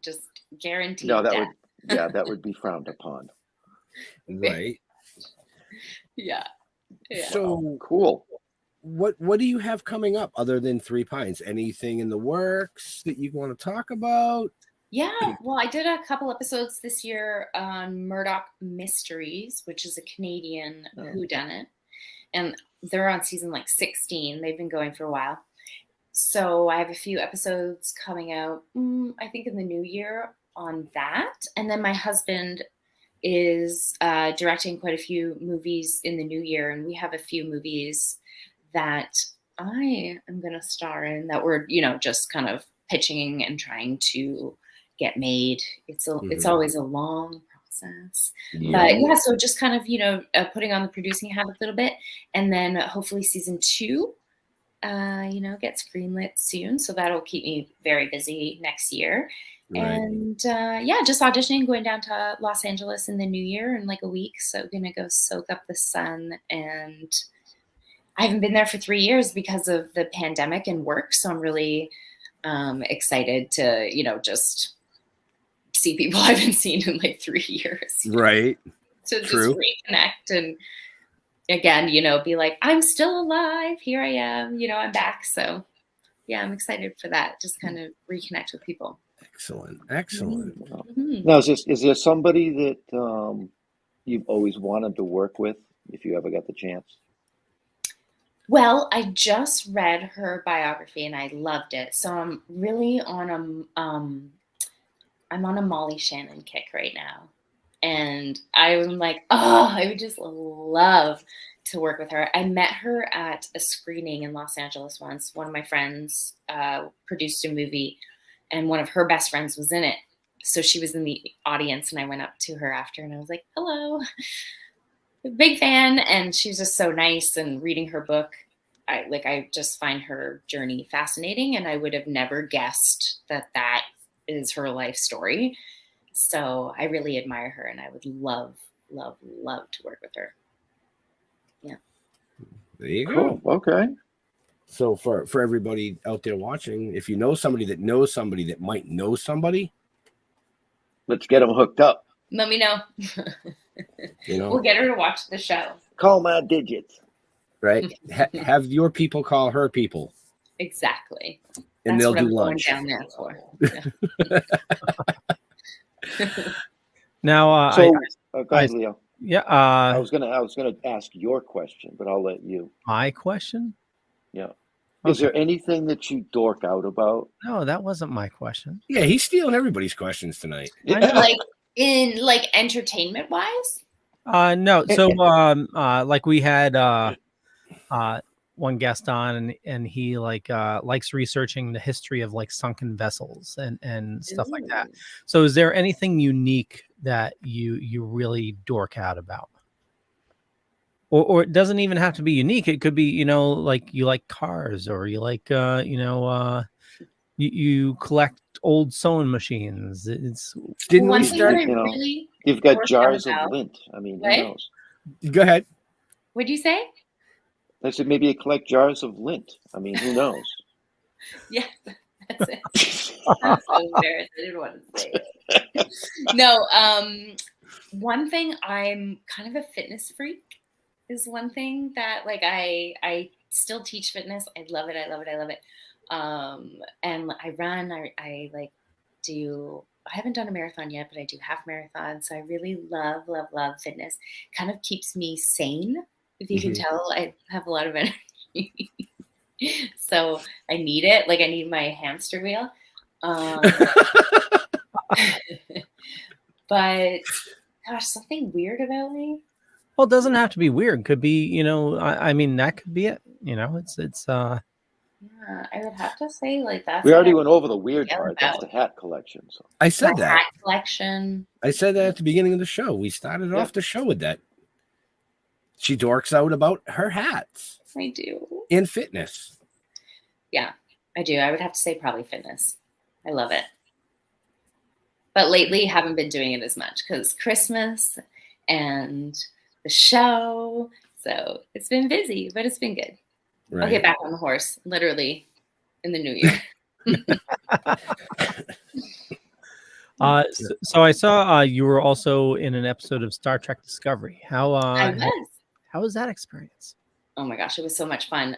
just guaranteed.
No,
death.
that would be frowned upon.
Right.
Yeah.
So
cool.
What do you have coming up other than Three Pines? Anything in the works that you want to talk about?
Yeah, well, I did a couple episodes this year on Murdoch Mysteries, which is a Canadian whodunit, and they're on season like 16. They've been going for a while. So I have a few episodes coming out, I think in the new year on that. And then my husband is directing quite a few movies in the new year, and we have a few movies that I am going to star in that we're, just kind of pitching and trying to get made. It's always a long process. But yeah, so just kind of, putting on the producing hat a little bit, and then hopefully season 2, gets greenlit soon. So that'll keep me very busy next year. Right. And just auditioning, going down to Los Angeles in the new year in like a week. So gonna go soak up the sun, and I haven't been there for 3 years because of the pandemic and work. So I'm really excited to, just see people I haven't seen in like 3 years.
Right.
To just reconnect and again, be like, I'm still alive. Here I am. I'm back. So yeah, I'm excited for that. Just kind of reconnect with people.
Excellent.
Now, is there somebody that you've always wanted to work with if you ever got the chance?
Well, I just read her biography and I loved it. So I'm really on I'm on a Molly Shannon kick right now. And I'm like, oh, I would just love to work with her. I met her at a screening in Los Angeles once. One of my friends produced a movie and one of her best friends was in it. So she was in the audience and I went up to her after and I was like, hello, big fan. And she was just so nice, and reading her book, I just find her journey fascinating, and I would have never guessed that is her life story. So I really admire her and I would love, love, love to work with her. Yeah.
There you go.
Cool. Okay.
So for everybody out there watching, if you know somebody that knows somebody that might know somebody,
let's get them hooked up.
Let me know. We'll get her to watch the show.
Call my digits.
Right? Have your people call her people.
Exactly.
And
That's
they'll do
I'm
lunch.
Going down there for.
Now,
go ahead, Leo.
Yeah.
I was gonna ask your question, but I'll let you.
My question?
Yeah. Is there anything that you dork out about?
No, that wasn't my question.
Yeah, he's stealing everybody's questions tonight.
Like entertainment wise?
No. So like we had one guest on and he likes researching the history of like sunken vessels and stuff like that. So is there anything unique that you really dork out about? Or it doesn't even have to be unique. It could be, like you like cars, or you like you collect old sewing machines.
Didn't we start?
You've got jars of lint. I mean, who knows?
Go ahead.
What'd you say?
I said maybe you collect jars of lint. I mean, who knows?
Yeah, that's it. I'm so embarrassed. I didn't want to say it. No, one thing, I'm kind of a fitness freak is one thing that I still teach fitness. I love it. I love it. I love it. And I run, I haven't done a marathon yet, but I do half marathons. So I really love, love, love fitness. Kind of keeps me sane. If you can tell, I have a lot of energy. So I need it. Like I need my hamster wheel. But gosh, something weird about me.
Well, it doesn't have to be weird. Could be, I mean, that could be it. It's
yeah, I would have to say that's.
We already went over the weird part. That's the hat collection. So
I said that.
Hat collection.
I said that at the beginning of the show. We started off the show with that. She dorks out about her hats.
I do.
In fitness.
Yeah, I do. I would have to say probably fitness. I love it. But lately haven't been doing it as much because Christmas and the show. So it's been busy, but it's been good. Right. I'll get back on the horse, literally, in the new year.
So I saw you were also in an episode of Star Trek Discovery.
I was.
How was that experience?
Oh my gosh, it was so much fun.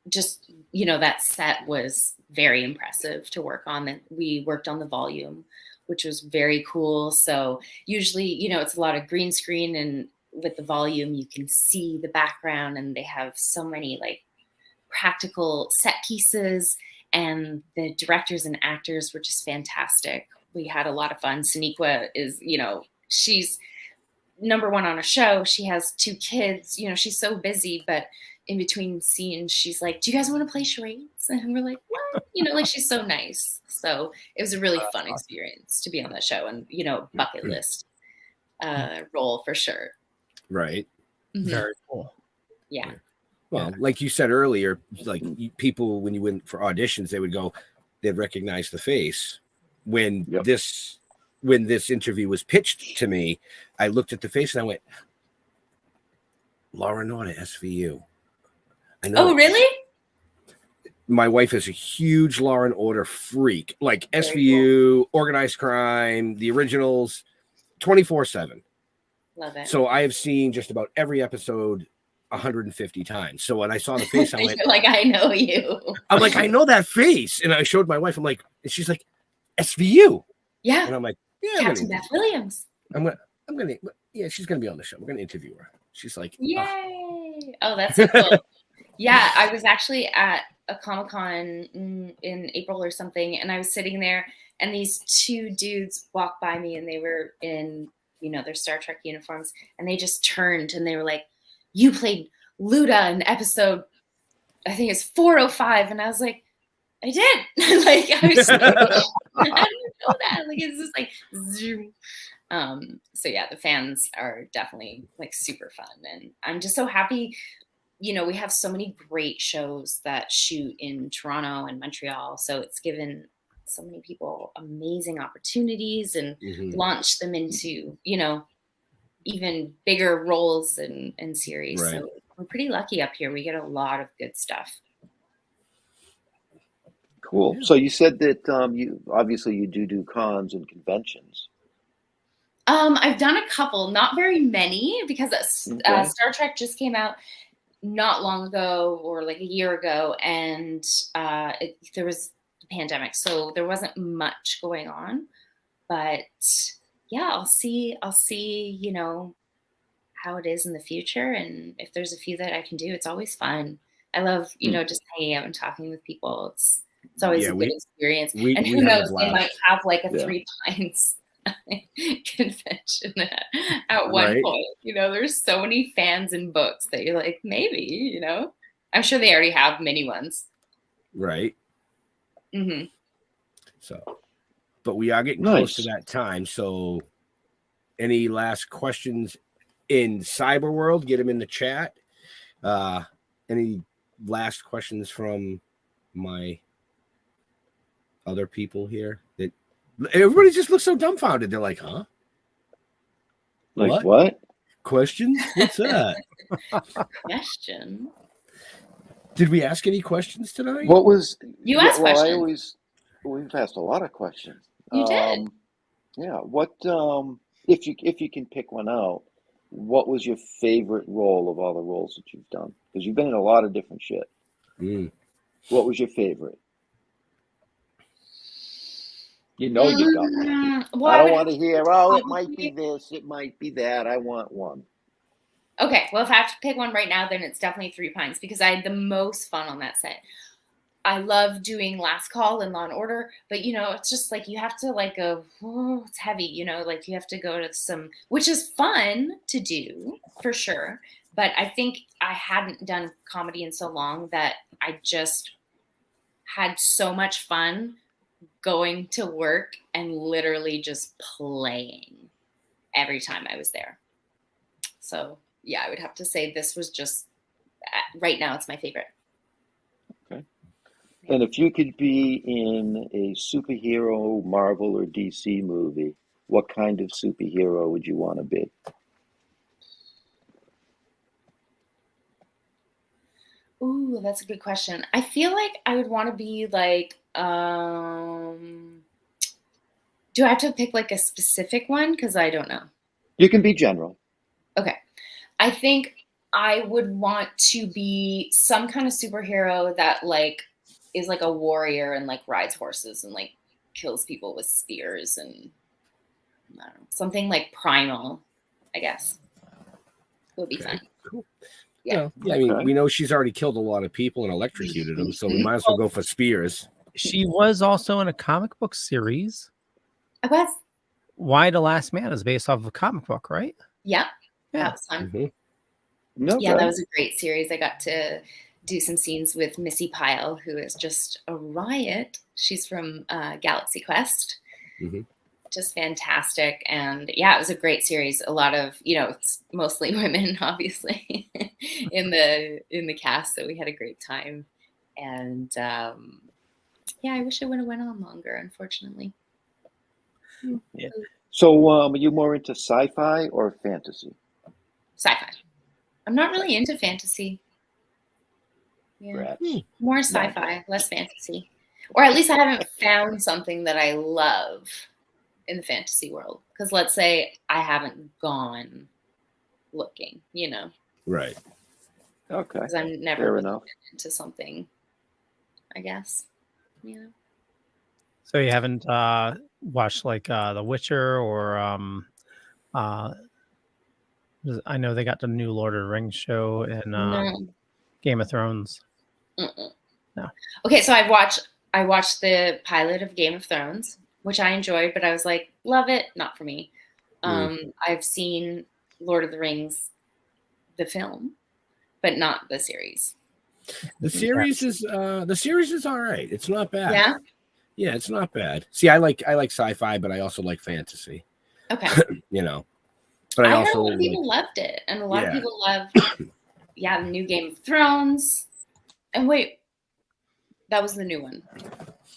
Just, that set was very impressive to work on. And we worked on the volume, which was very cool. So usually, it's a lot of green screen, and with the volume, you can see the background, and they have so many practical set pieces, and the directors and actors were just fantastic. We had a lot of fun. Sonequa is, she's number one on a show. She has 2 kids, she's so busy, but in between scenes, she's like, do you guys want to play charades? And we're like, what? She's so nice. So it was a really fun experience to be on that show, and, bucket list role for sure.
Right.
Mm-hmm.
Very cool.
Yeah.
Well, like you said earlier, people, when you went for auditions, they'd recognize the face. When this interview was pitched to me, I looked at the face and I went, Laura Norda, SVU. I know.
Oh, really?
My wife is a huge Law and Order freak, like SVU, Organized Crime, the originals, 24/7.
Love it.
So I have seen just about every episode 150 times. So when I saw the face, I went,
like, I know you.
I'm like, I know that face. And I showed my wife, I'm like, and she's like, SVU.
Yeah.
And I'm like, Yeah,
Captain Beth Williams.
I'm gonna. Yeah, she's gonna be on the show. We're gonna interview her. She's like,
Yay! Oh, that's so cool. Yeah, I was actually at a Comic-Con in April or something, and I was sitting there, and these two dudes walked by me, and they were in, their Star Trek uniforms, and they just turned, and they were like, "You played Luda in episode, I think it's 405," and I was like, "I did." Like, I was like, "How do you know that?" Like, it's just like zoom. So yeah, the fans are definitely like super fun, and I'm just so happy. We have so many great shows that shoot in Toronto and Montreal, so it's given so many people amazing opportunities and launched them into even bigger roles and series.
Right.
So we're pretty lucky up here. We get a lot of good stuff.
Cool. So you said that you do cons and conventions.
I've done a couple, not very many, because Star Trek just came out not long ago, or like a year ago, and there was the pandemic, so there wasn't much going on. But yeah, I'll see, how it is in the future, and if there's a few that I can do, it's always fun. I love, just hanging out and talking with people. It's always a good experience. And who knows, they might have like a 3 pints convention at one point. There's so many fans and books that you're like, maybe, I'm sure they already have mini ones.
Right.
Mm-hmm.
So, but we are getting close to that time. So any last questions in cyber world, get them in the chat. Any last questions from my other people here? That everybody just looks so dumbfounded. They're like, huh?
Like what?
Questions? What's that?
Question.
Did we ask any questions tonight?
What was
you asked questions?
We've asked a lot of questions.
You did.
Yeah. What if you can pick one out, what was your favorite role of all the roles that you've done? Because you've been in a lot of different shit. What was your favorite? You got one.
Well,
I don't want to hear, it might be this, it might be that. I want one.
Okay, well, if I have to pick one right now, then it's definitely 3 Pines, because I had the most fun on that set. I love doing Last Call and Law and Order, but it's just like you have to it's heavy, like you have to go to some, which is fun to do for sure. But I think I hadn't done comedy in so long that I just had so much fun going to work and literally just playing every time I was there. So yeah, I would have to say this was just, right now it's my favorite.
Okay. And if you could be in a superhero Marvel or DC movie, what kind of superhero would you want to be?
Ooh, that's a good question. I feel like I would want to be like, do I have to pick like a specific one? Because I don't know.
You can be general.
Okay. I think I would want to be some kind of superhero that like is like a warrior and like rides horses and like kills people with spears, and I don't know, something like primal, I guess, would be fun.
Cool.
Yeah.
I mean, we know she's already killed a lot of people and electrocuted them, so we might as well go for spears.
She was also in a comic book series.
I was.
Why the Last Man is based off of a comic book, right?
Yep.
Yeah.
That was fun.
Mm-hmm.
Yeah, that was a great series. I got to do some scenes with Missy Pyle, who is just a riot. She's from Galaxy Quest.
Mm-hmm.
Just fantastic. And yeah, it was a great series. A lot of, it's mostly women, obviously, in the cast. So we had a great time. And yeah, I wish it would have went on longer, unfortunately.
Yeah.
So are you more into sci-fi or fantasy?
Sci-fi. I'm not really into fantasy. Yeah. More sci-fi, less fantasy. Or at least I haven't found something that I love in the fantasy world. Because let's say I haven't gone looking,
Right.
Okay.
Because I'm never into something, I guess.
So you haven't watched like The Witcher or I know they got the new Lord of the Rings show and
No.
Game of Thrones.
Mm-mm.
No.
Okay, so I watched the pilot of Game of Thrones, which I enjoyed, but I was like, love it, not for me. I've seen Lord of the Rings, the film, but not the series.
The series is all right. It's not bad.
Yeah?
Yeah, it's not bad. See, I like sci-fi, but I also like fantasy.
Okay.
You know. But I
heard
also
a lot of people loved it, and a lot of people loved the new Game of Thrones. And wait, that was the new one.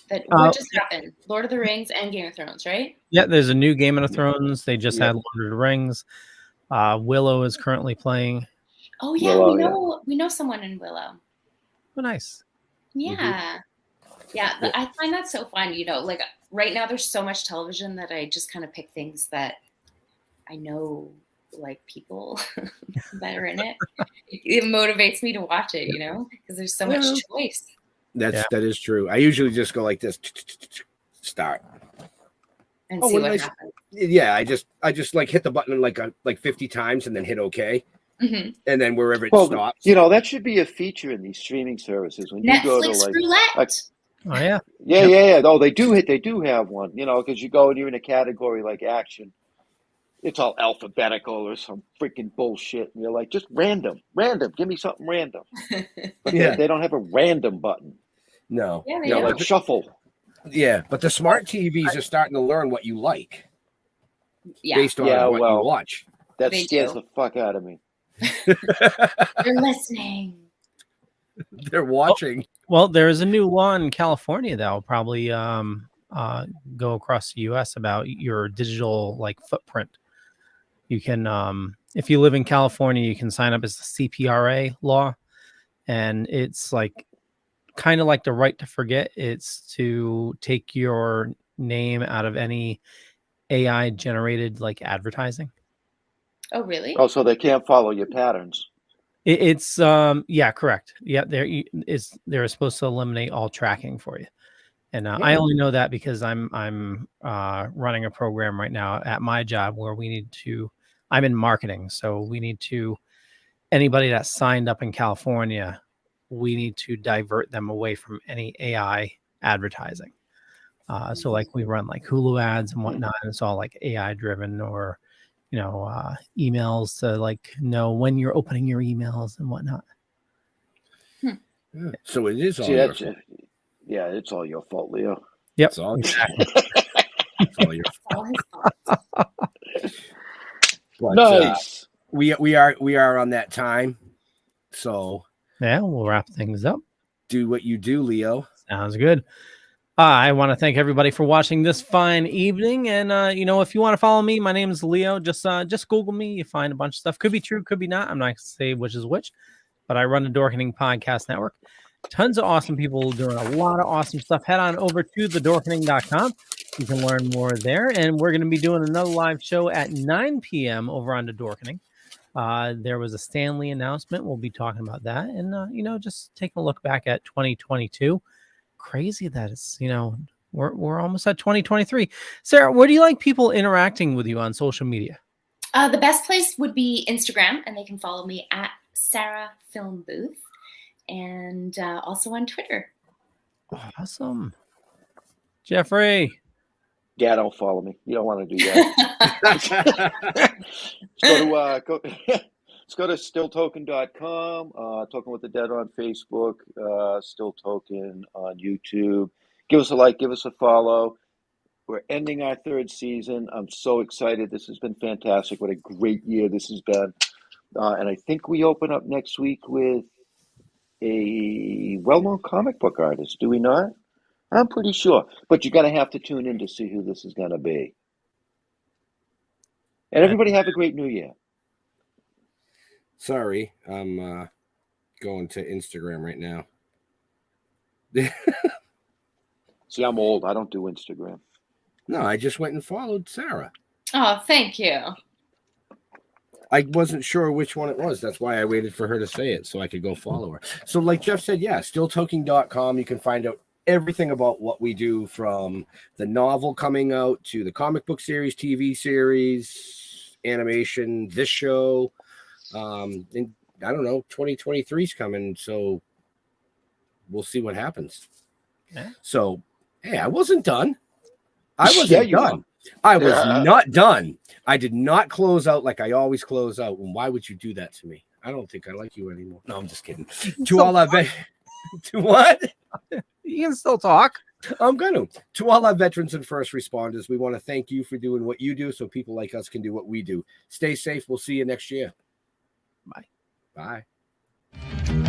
What just happened? Lord of the Rings and Game of Thrones, right?
Yeah, there's a new Game of Thrones. They just had Lord of the Rings. Willow is currently playing.
Oh yeah, Willow, we know someone in Willow.
Oh, nice.
Yeah. Yeah, but I find that so fun. You know, like right now there's so much television that I just kind of pick things that I know, like people that are in it. It motivates me to watch it, you know, because there's so much choice.
That is true. I usually just go like this, start,
and see what happens.
Yeah, I just like hit the button like 50 times and then hit OK, and then wherever it stops.
You know, that should be a feature in these streaming services when you go to like
roulette.
Oh yeah.
Yeah. Oh, they do have one. You know, because you go and you're in a category like action. It's all alphabetical or some freaking bullshit. And you're like, just random. Give me something random. But they don't have a random button.
No.
Yeah,
no,
like shuffle.
Yeah, but the smart TVs are starting to learn what you like.
Yeah.
Based on what you watch.
That scares the fuck out of me.
They're listening.
They're watching.
Well, there is a new law in California that will probably go across the U.S. about your digital like footprint. You can, if you live in California, you can sign up as the CPRA law, and it's like kind of like the right to forget. It's to take your name out of any AI generated like advertising.
Oh, really?
Oh, so they can't follow your patterns.
It's correct. Yeah, they're supposed to eliminate all tracking for you. And I only know that because I'm running a program right now at my job where I'm in marketing. So we need to, anybody that's signed up in California, we need to divert them away from any AI advertising. So like we run like Hulu ads and whatnot. And it's all like AI driven or, emails to like know when you're opening your emails and whatnot.
So it is all your fault.
Yeah, it's all your fault, Leo.
Yep.
It's all, it's all your fault. But,
nice.
We are on that time. So
yeah, we'll wrap things up.
Do what you do, Leo.
Sounds good. I want to thank everybody for watching this fine evening. And, if you want to follow me, my name is Leo. Just Google me. You find a bunch of stuff. Could be true, could be not. I'm not going to say which is which, but I run the Dorkening Podcast Network. Tons of awesome people doing a lot of awesome stuff. Head on over to thetokingdead.com. You can learn more there. And we're going to be doing another live show at 9 p.m. over on the Dorkening. There was a Stanley announcement. We'll be talking about that. And, just taking a look back at 2022. Crazy that it's, we're almost at 2023. Sarah, where do you like people interacting with you on social media?
The best place would be Instagram, and they can follow me at Sarah Film Booth, and also on Twitter.
Awesome. Jeffrey.
Yeah, don't follow me. You don't want to do that. Let's go to stilltoking.com, Token with the Dead on Facebook, Still Token on YouTube. Give us a like, give us a follow. We're ending our third season. I'm so excited. This has been fantastic. What a great year this has been. And I think we open up next week with a well-known comic book artist. Do we not? I'm pretty sure. But you're going to have to tune in to see who this is going to be. And everybody have a great new year.
Sorry, I'm going to Instagram right now.
See, I'm old. I don't do Instagram.
No, I just went and followed Sarah.
Oh, thank you.
I wasn't sure which one it was. That's why I waited for her to say it so I could go follow her. So like Jeff said, yeah, stilltoking.com. You can find out everything about what we do, from the novel coming out to the comic book series, TV series, animation, this show. And I don't know, 2023 is coming, so we'll see what happens.
Yeah.
So, hey, I wasn't done. I wasn't
you
done. I was not done. I did not close out like I always close out. And why would you do that to me? I don't think I like you anymore. No, I'm just kidding. To all our to what?
You can still talk.
I'm going to all our veterans and first responders, we want to thank you for doing what you do so people like us can do what we do. Stay safe. We'll see you next year.
Bye.
Bye.